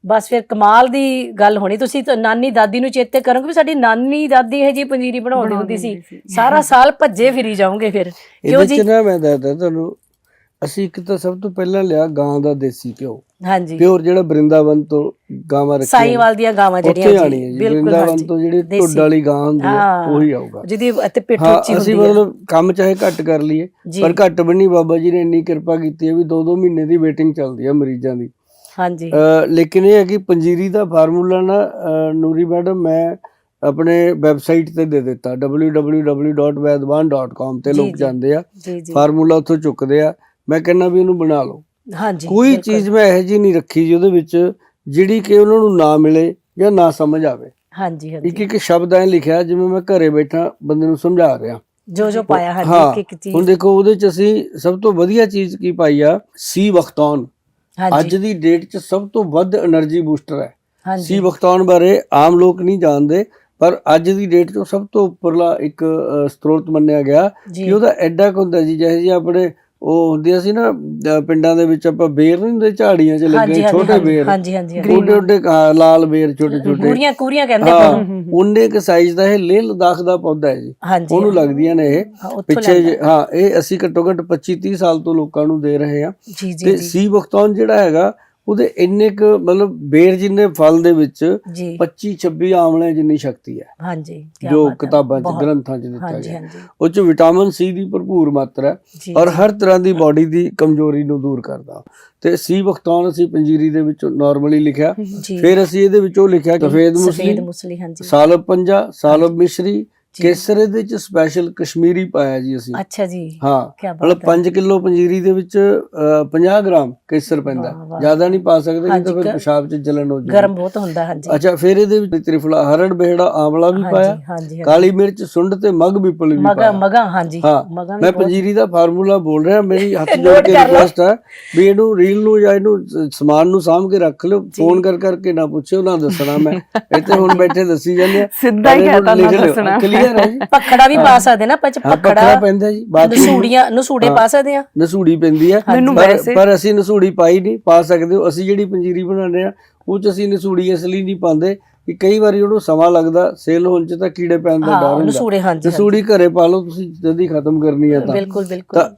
ਬਸ ਫਿਰ ਕਮਾਲ ਦੀ ਗੱਲ ਹੋਣੀ। ਤੁਸੀਂ ਤਾਂ ਨਾਨੀ ਦਾਦੀ ਨੂੰ ਚੇਤੇ ਕਰੋਗੇ ਵੀ ਸਾਡੀ ਨਾਨੀ ਦਾਦੀ ਇਹ ਜੀ ਪੰਜੀਰੀ ਬਣਾਉਂਦੀ ਹੁੰਦੀ ਸੀ, ਸਾਰਾ ਸਾਲ ਭੱਜੇ ਫਿਰੀ ਜਾਓਗੇ ਫਿਰ। ਕਿਉਂ ਜੀ? ਮੈਂ ਦੱਸਦਾ ਤੁਹਾਨੂੰ, ਅਸੀਂ ਇੱਕ ਤਾਂ ਸਭ ਤੋਂ ਪਹਿਲਾਂ ਲਿਆ ਗਾਂ ਦਾ ਦੇਸੀ ਘਿਓ, ਹਾਂਜੀ, ਪਿਓਰ, ਜਿਹੜਾ ਬ੍ਰਿੰਦਾਵਨ ਤੋਂ ਗਾਵਾਂ ਰੱਖੀਆਂ, ਸਾਈਵਾਲ ਦੀਆਂ ਗਾਵਾਂ ਜਿਹੜੀਆਂ ਜੀ, ਬ੍ਰਿੰਦਾਵਨ ਤੋਂ ਜਿਹੜੀ ਢੁੱਡ ਵਾਲੀ ਗਾਂ ਹੁੰਦੀ ਆ, ਉਹੀ ਆਊਗਾ ਜਿਹਦੀ ਇੱਥੇ ਪਿੱਠ ਉੱਚੀ ਹੁੰਦੀ ਹੈ। ਅਸੀਂ ਮਤਲਬ ਕੰਮ ਚਾਹੇ ਘੱਟ ਕਰ ਲਈਏ, ਪਰ ਘੱਟ ਵੀ ਨਹੀਂ, ਬਾਬਾ ਜੀ ਨੇ ਇੰਨੀ ਕਿਰਪਾ ਕੀਤੀ ਹੈ ਵੀ 2-2 ਮਹੀਨੇ ਦੀ ਵੇਟਿੰਗ ਚੱਲਦੀ ਆ ਮਰੀਜ਼ਾਂ ਦੀ। ਹਾਂਜੀ, ਲੇਕਿਨ ਇਹ ਹੈ ਕਿ ਪੰਜੀਰੀ ਦਾ ਫਾਰਮੂਲਾ ਨਾ ਨੂਰੀ ਮੈਡਮ ਮੈਂ ਆਪਣੇ ਵੈਬਸਾਈਟ ਤੇ ਦੇ ਦਿੱਤਾ, www.vaidwan.com ਤੇ ਲੋਕ ਜਾਂਦੇ ਆ, ਫਾਰਮੂਲਾ ਉੱਥੋਂ ਚੁੱਕਦੇ ਆ। ਮੈਂ ਕਹਿੰਦਾ ਵੀ ਉਹਨੂੰ ਬਣਾ ਲਓ। ਕੋਈ ਚੀਜ਼ ਮੈਂ ਇਹੋ ਜਿਹੀ ਨਹੀਂ ਰੱਖੀ ਜਿਹਦੇ ਵਿੱਚ ਜਿਹੜੀ ਕਿ ਉਹਨਾਂ ਨੂੰ ਨਾ ਮਿਲੇ ਜਾਂ ਨਾ ਸਮਝ ਆਵੇ। ਹਾਂਜੀ, ਇੱਕ ਸ਼ਬਦ ਐ ਲਿਖਿਆ ਜਿਵੇਂ ਮੈਂ ਘਰੇ ਬੈਠਾ ਬੰਦੇ ਨੂੰ ਸਮਝਾ ਰਿਹਾ, ਜੋ ਪਾਇਆ। ਹਾਂਜੀ, ਇੱਕ ਚੀਜ਼ ਹੁਣ ਦੇਖੋ ਉਹਦੇ ਚ ਅਸੀਂ ਸਭ ਤੋਂ ਵਧੀਆ ਚੀਜ਼ ਕੀ ਪਾਈ ਆ, ਸੀ ਵਖਤੌਨ। ਅੱਜ ਦੀ ਡੇਟ ਚ ਸਭ ਤੋਂ ਵੱਧ એનર્ਜੀ ਬੂਸਟਰ ਹੈ। ਸੀ ਵਖਤੌਨ ਬਾਰੇ ਆਮ ਲੋਕ ਨਹੀਂ ਜਾਣਦੇ, ਪਰ ਅੱਜ ਦੀ ਡੇਟ ਚ ਸਭ ਤੋਂ ਉੱਪਰਲਾ ਇੱਕ ਸਰੋਤ ਮੰਨਿਆ ਗਿਆ ਕਿ ਉਹਦਾ ਐਡਾ ਕੁ ਹੁੰਦਾ ਜੀ, ਜਿਹੇ ਜਿਹੇ ਆਪਣੇ ਉਹ ਹੁੰਦੀਆਂ ਸੀ ਨਾ ਪਿੰਡਾਂ ਦੇ ਵਿੱਚ, ਆਪਾਂ ਬੇਰ ਨਹੀਂ ਹੁੰਦੇ ਝਾੜੀਆਂ 'ਚ ਲੱਗੇ ਛੋਟੇ ਬੇਰ, ਓਡੇ ਓਡੇ ਲਾਲ ਬੇਰ ਛੋਟੇ ਛੋਟੇ, ਉਹਨੇ ਇੱਕ ਸਾਈਜ਼ ਦਾ ਇਹ ਲੇਹ ਲਦਾਖ ਦਾ ਪੌਦਾ ਹੈ ਜੀ, ਉਹਨੂੰ ਲੱਗਦੀਆਂ ਨੇ ਇਹ ਪਿੱਛੇ। ਹਾਂ, ਇਹ ਅਸੀਂ ਘੱਟੋ ਘੱਟ 25-30 ਸਾਲ ਤੋਂ ਲੋਕਾਂ ਨੂੰ ਦੇ ਰਹੇ ਹਾਂ। ਤੇ ਸੀ ਵਖਤੌਨ ਜਿਹੜਾ ਹੈਗਾ, ਉਹਦੇ ਇੰਨੇ ਕੁ ਮਤਲਬ ਬੇਰ ਜਿੰਨੇ ਫਲ ਦੇ ਵਿੱਚ 25-26 ਆਮਲੇ ਜਿੰਨੀ ਸ਼ਕਤੀ ਹੈ। ਹਾਂਜੀ, ਜੋ ਕਿਤਾਬਾਂ 'ਚ ਗ੍ਰੰਥਾਂ 'ਚ ਦਿੱਤਾ ਗਿਆ। ਉਹ 'ਚ ਵਿਟਾਮਿਨ ਸੀ ਦੀ ਭਰਪੂਰ ਮਾਤਰਾ ਹੈ ਔਰ ਹਰ ਤਰ੍ਹਾਂ ਦੀ ਬਾਡੀ ਦੀ ਕਮਜ਼ੋਰੀ ਨੂੰ ਦੂਰ ਕਰਦਾ। ਤੇ ਸੀ ਵਖਤੌਨ ਅਸੀਂ ਪੰਜੀਰੀ ਦੇ ਵਿੱਚ ਨਾਰਮਲੀ ਲਿਖਿਆ, ਫਿਰ ਅਸੀਂ ਇਹਦੇ ਵਿੱਚ ਉਹ ਲਿਖਿਆ ਸਫੇਦ ਮੁਸਲੀ, ਸਾਲਬ ਪੰਜਾ, ਸਾਲਬ ਮਿਸ਼ਰੀ, ਕੇਸਰ ਇਹਦੇ ਵਿੱਚ ਸਪੈਸ਼ਲ ਕਸ਼ਮੀਰੀ ਪਾਇਆ ਜੀ ਅਸੀਂ। ਅੱਛਾ ਜੀ, ਹਾਂ, ਮਤਲਬ 5 ਕਿਲੋ ਪੰਜੀਰੀ ਦੇ ਵਿੱਚ 50 ਗ੍ਰਾਮ ਕੇਸਰ ਪੈਂਦਾ, ਜ਼ਿਆਦਾ ਨਹੀਂ ਪਾ ਸਕਦੇ ਨਹੀਂ ਤਾਂ ਫਿਰ ਪਿਸ਼ਾਬ 'ਚ ਜਲਨ ਹੋ ਜਾਏ, ਗਰਮ ਬਹੁਤ ਹੁੰਦਾ। ਹਾਂਜੀ, ਅੱਛਾ, ਫਿਰ ਇਹਦੇ ਵਿੱਚ ਤ੍ਰਿਫਲਾ, ਹਰੜ, ਬਹਿੜਾ, ਆਂਵਲਾ ਵੀ ਪਾਇਆ, ਕਾਲੀ ਮਿਰਚ, ਸੁੰਡ ਤੇ ਮਗ ਪਿੱਪਲ ਵੀ ਪਾਇਆ। ਹਾਂ, ਮੈਂ ਪੰਜੀਰੀ ਦਾ ਫਾਰਮੂਲਾ ਬੋਲ ਰਿਹਾ, ਮੇਰੀ ਹੱਥ ਜੋੜ ਕੇ ਰਿਕੁਐਸਟ ਹੈ ਵੀ ਇਹਨੂੰ ਰੀਲ ਨੂੰ ਜਾਂ ਇਹਨੂੰ ਸਮਾਨ ਨੂੰ ਸਾਂਭ ਕੇ ਰੱਖ ਲਿਓ, ਫੋਨ ਕਰ ਕਰਕੇ ਨਾ ਪੁੱਛਿਓ, ਨਾ ਦੱਸਣਾ। ਮੈਂ ਇੱਥੇ ਹੁਣ ਬੈਠੇ ਦੱਸੀ ਜਾਂਦੇ ਆ, ਸਿੱਧਾ ਹੀ ਕਹਤਾ ਨਾ ਦੱਸਣਾ। ਪਖੜਾ ਵੀ ਪਾ ਸਕਦੇ ਨਾ, ਪਖੜਾ ਪੈਂਦਾ ਜੀ, ਨਸੂੜੇ ਪਾ ਸਕਦੇ ਆ, ਨਸੂੜੀ ਪੈਂਦੀ ਆ, ਪਰ ਅਸੀਂ ਨਸੂੜੀ ਪਾਈ ਨਹੀਂ, ਪਾ ਸਕਦੇ ਹੋ। ਅਸੀਂ ਜਿਹੜੀ ਪੰਜੀਰੀ ਬਣਾਉਂਦੇ ਆ ਉਹ 'ਚ ਅਸੀਂ ਨਸੂੜੀ ਇਸ ਲਈ ਨਹੀਂ ਪਾਉਂਦੇ ਕਿ ਕਈ ਵਾਰੀ ਉਹਨੂੰ ਸਮਾਂ ਲੱਗਦਾ ਸੇਲ ਹੋਣ 'ਚ, ਤਾਂ ਕੀੜੇ ਪੈਣ ਦਾ ਡਰ ਹੁੰਦਾ। ਨਸੂੜੀ ਘਰੇ ਪਾ ਲਓ ਤੁਸੀਂ, ਜਲਦੀ ਖਤਮ ਕਰਨੀ ਆ ਤਾਂ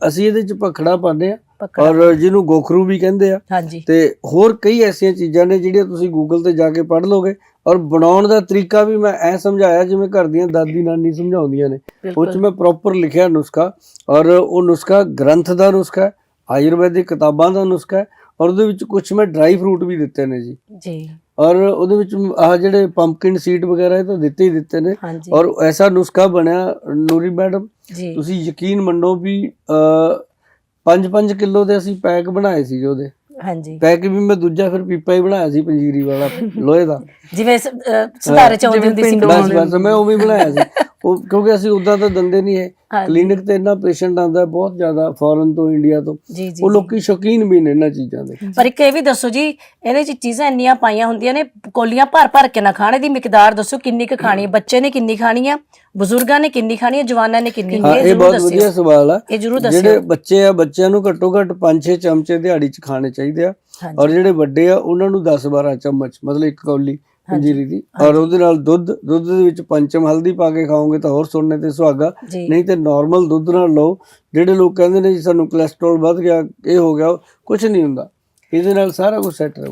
ਅਸੀਂ ਇਹਦੇ 'ਚ ਪਖੜਾ ਪਾਉਂਦੇ ਆ, ਔਰ ਜਿਹਨੂੰ ਗੋਖਰੂ ਵੀ ਕਹਿੰਦੇ ਆ। ਤੇ ਹੋਰ ਕਈ ਐਸੀਆਂ ਚੀਜ਼ਾਂ ਨੇ ਜਿਹੜੀਆਂ ਤੁਸੀਂ ਗੂਗਲ ਤੇ ਜਾ ਕੇ ਪੜ੍ਹ ਲਓਗੇ। ਔਰ ਬਣਾਉਣ ਦਾ ਤਰੀਕਾ ਵੀ ਮੈਂ ਐ ਸਮਝਾਇਆ ਜਿਵੇਂ ਘਰ ਦੀਆਂ ਦਾਦੀ ਨਾਨੀ ਸਮਝਾਉਂਦੀਆਂ ਨੇ, ਉਹ 'ਚ ਮੈਂ ਪ੍ਰੋਪਰ ਲਿਖਿਆ ਨੁਸਖਾ, ਔਰ ਉਹ ਨੁਸਖਾ ਗ੍ਰੰਥ ਦਾ ਨੁਸਖਾ ਹੈ, ਆਯੁਰਵੈਦਿਕ ਕਿਤਾਬਾਂ ਦਾ ਨੁਸਖਾ ਹੈ, ਔਰ ਉਹਦੇ ਵਿੱਚ ਕੁਝ ਮੈਂ ਡਰਾਈ ਫਰੂਟ ਵੀ ਦਿੱਤੇ ਨੇ ਜੀ ਜੀ ਔਰ ਉਹਦੇ ਵਿੱਚ ਆਹ ਜਿਹੜੇ ਪੰਪਕਿਨ ਸੀਡ ਵਗੈਰਾ ਇਹ ਤਾਂ ਦਿੱਤੇ ਹੀ ਦਿੱਤੇ ਨੇ ਹਾਂਜੀ ਔਰ ਐਸਾ ਨੁਸਖਾ ਬਣਿਆ ਨੂਰੀ ਮੈਡਮ, ਜੀ ਤੁਸੀਂ ਯਕੀਨ ਮੰਨੋ ਵੀ 5-5 ਕਿਲੋ ਦੇ ਅਸੀਂ ਪੈਕ ਬਣਾਏ ਸੀ ਉਹਦੇ ਹਾਂਜੀ ਪੈਕ ਵੀ ਮੈਂ ਦੂਜਾ ਫਿਰ ਪੀਪਾ ਹੀ ਬਣਾਇਆ ਸੀ ਪੰਜੀਰੀ ਵਾਲਾ ਲੋਹੇ ਦਾ, ਜਿਵੇਂ ਸੁਧਾਰੇ ਚ ਆਉਂਦੀ ਹੁੰਦੀ ਸੀ ਬਸ ਮੈਂ ਉਹ ਵੀ ਬਣਾਇਆ ਸੀ ਉਹ, ਕਿਉਂਕਿ ਅਸੀਂ ਉਦਾਂ ਤਾਂ ਦੰਦੇ ਨਹੀਂ ਹੈ ਕਲੀਨਿਕ ਤੇ ਇੰਨਾ ਪੇਸ਼ੈਂਟ ਆਉਂਦਾ ਬਹੁਤ ਜ਼ਿਆਦਾ ਫੋਰਨ ਤੋਂ ਇੰਡੀਆ ਤੋਂ, ਜੀ ਜੀ ਉਹ ਲੋਕੀ ਸ਼ੌਕੀਨ ਵੀ ਨੇ ਇਹਨਾਂ ਚੀਜ਼ਾਂ ਦੇ। ਪਰ ਇੱਕ ਇਹ ਵੀ ਦੱਸੋ ਜੀ, ਇਹਦੇ ਚ ਚੀਜ਼ਾਂ ਇੰਨੀਆਂ ਪਾਈਆਂ ਹੁੰਦੀਆਂ ਨੇ, ਕੋਲੀਆਂ ਭਰ ਭਰ ਕੇ ਨਾ ਖਾਣੇ ਦੀ ਮਿਕਦਾਰ ਦੱਸੋ ਕਿੰਨੀ ਕੁ ਖਾਣੀ ਹੈ, ਬੱਚੇ ਨੇ ਕਿੰਨੀ ਖਾਣੀ ਆ, ਬਜ਼ੁਰਗਾਂ ਨੇ ਕਿੰਨੀ ਖਾਣੀ ਹੈ, ਜਵਾਨਾਂ ਨੇ ਕਿੰਨੀ? ਇਹ ਬਹੁਤ ਵਧੀਆ ਸਵਾਲ ਆ। ਇਹ ਜ਼ਰੂਰ ਦੱਸਿਓ। ਜਿਹੜੇ ਬੱਚੇ ਆ ਬੱਚਿਆਂ ਨੂੰ ਘੱਟੋ ਘੱਟ 5-6 ਚਮਚੇ ਦਿਹਾੜੀ ਚ ਖਾਣੇ ਚਾਹੀਦੇ ਆ ਔਰ ਜਿਹੜੇ ਵੱਡੇ ਆ ਉਹਨਾਂ ਨੂੰ 10-12 ਚਮਚ ਮਤਲਬ ਇੱਕ ਕੌਲੀ ਪੰਜੀਰੀ ਦੀ, ਔਰ ਉਹਦੇ ਨਾਲ ਦੁੱਧ ਦੇ ਵਿੱਚ ਪੰਚਮ ਹਲਦੀ ਪਾ ਕੇ ਖਾਓਗੇ ਤਾਂ ਹੋਰ ਸੋਨੇ ਤੇ ਸੁਹਾਗਾ, ਨਹੀਂ ਤੇ ਨਾਰਮਲ ਦੁੱਧ ਨਾਲ ਲਓ। ਜਿਹੜੇ ਲੋਕ ਕਹਿੰਦੇ ਨੇ ਜੀ ਸਾਨੂੰ ਕੋਲੇਸਟ੍ਰੋਲ ਵੱਧ ਗਿਆ, ਇਹ ਹੋ ਗਿਆ, ਕੁਝ ਨਹੀਂ ਹੁੰਦਾ, ਇਹਦੇ ਨਾਲ ਸਾਰਾ ਕੁਝ ਸੈੱਟ ਰਹੂ।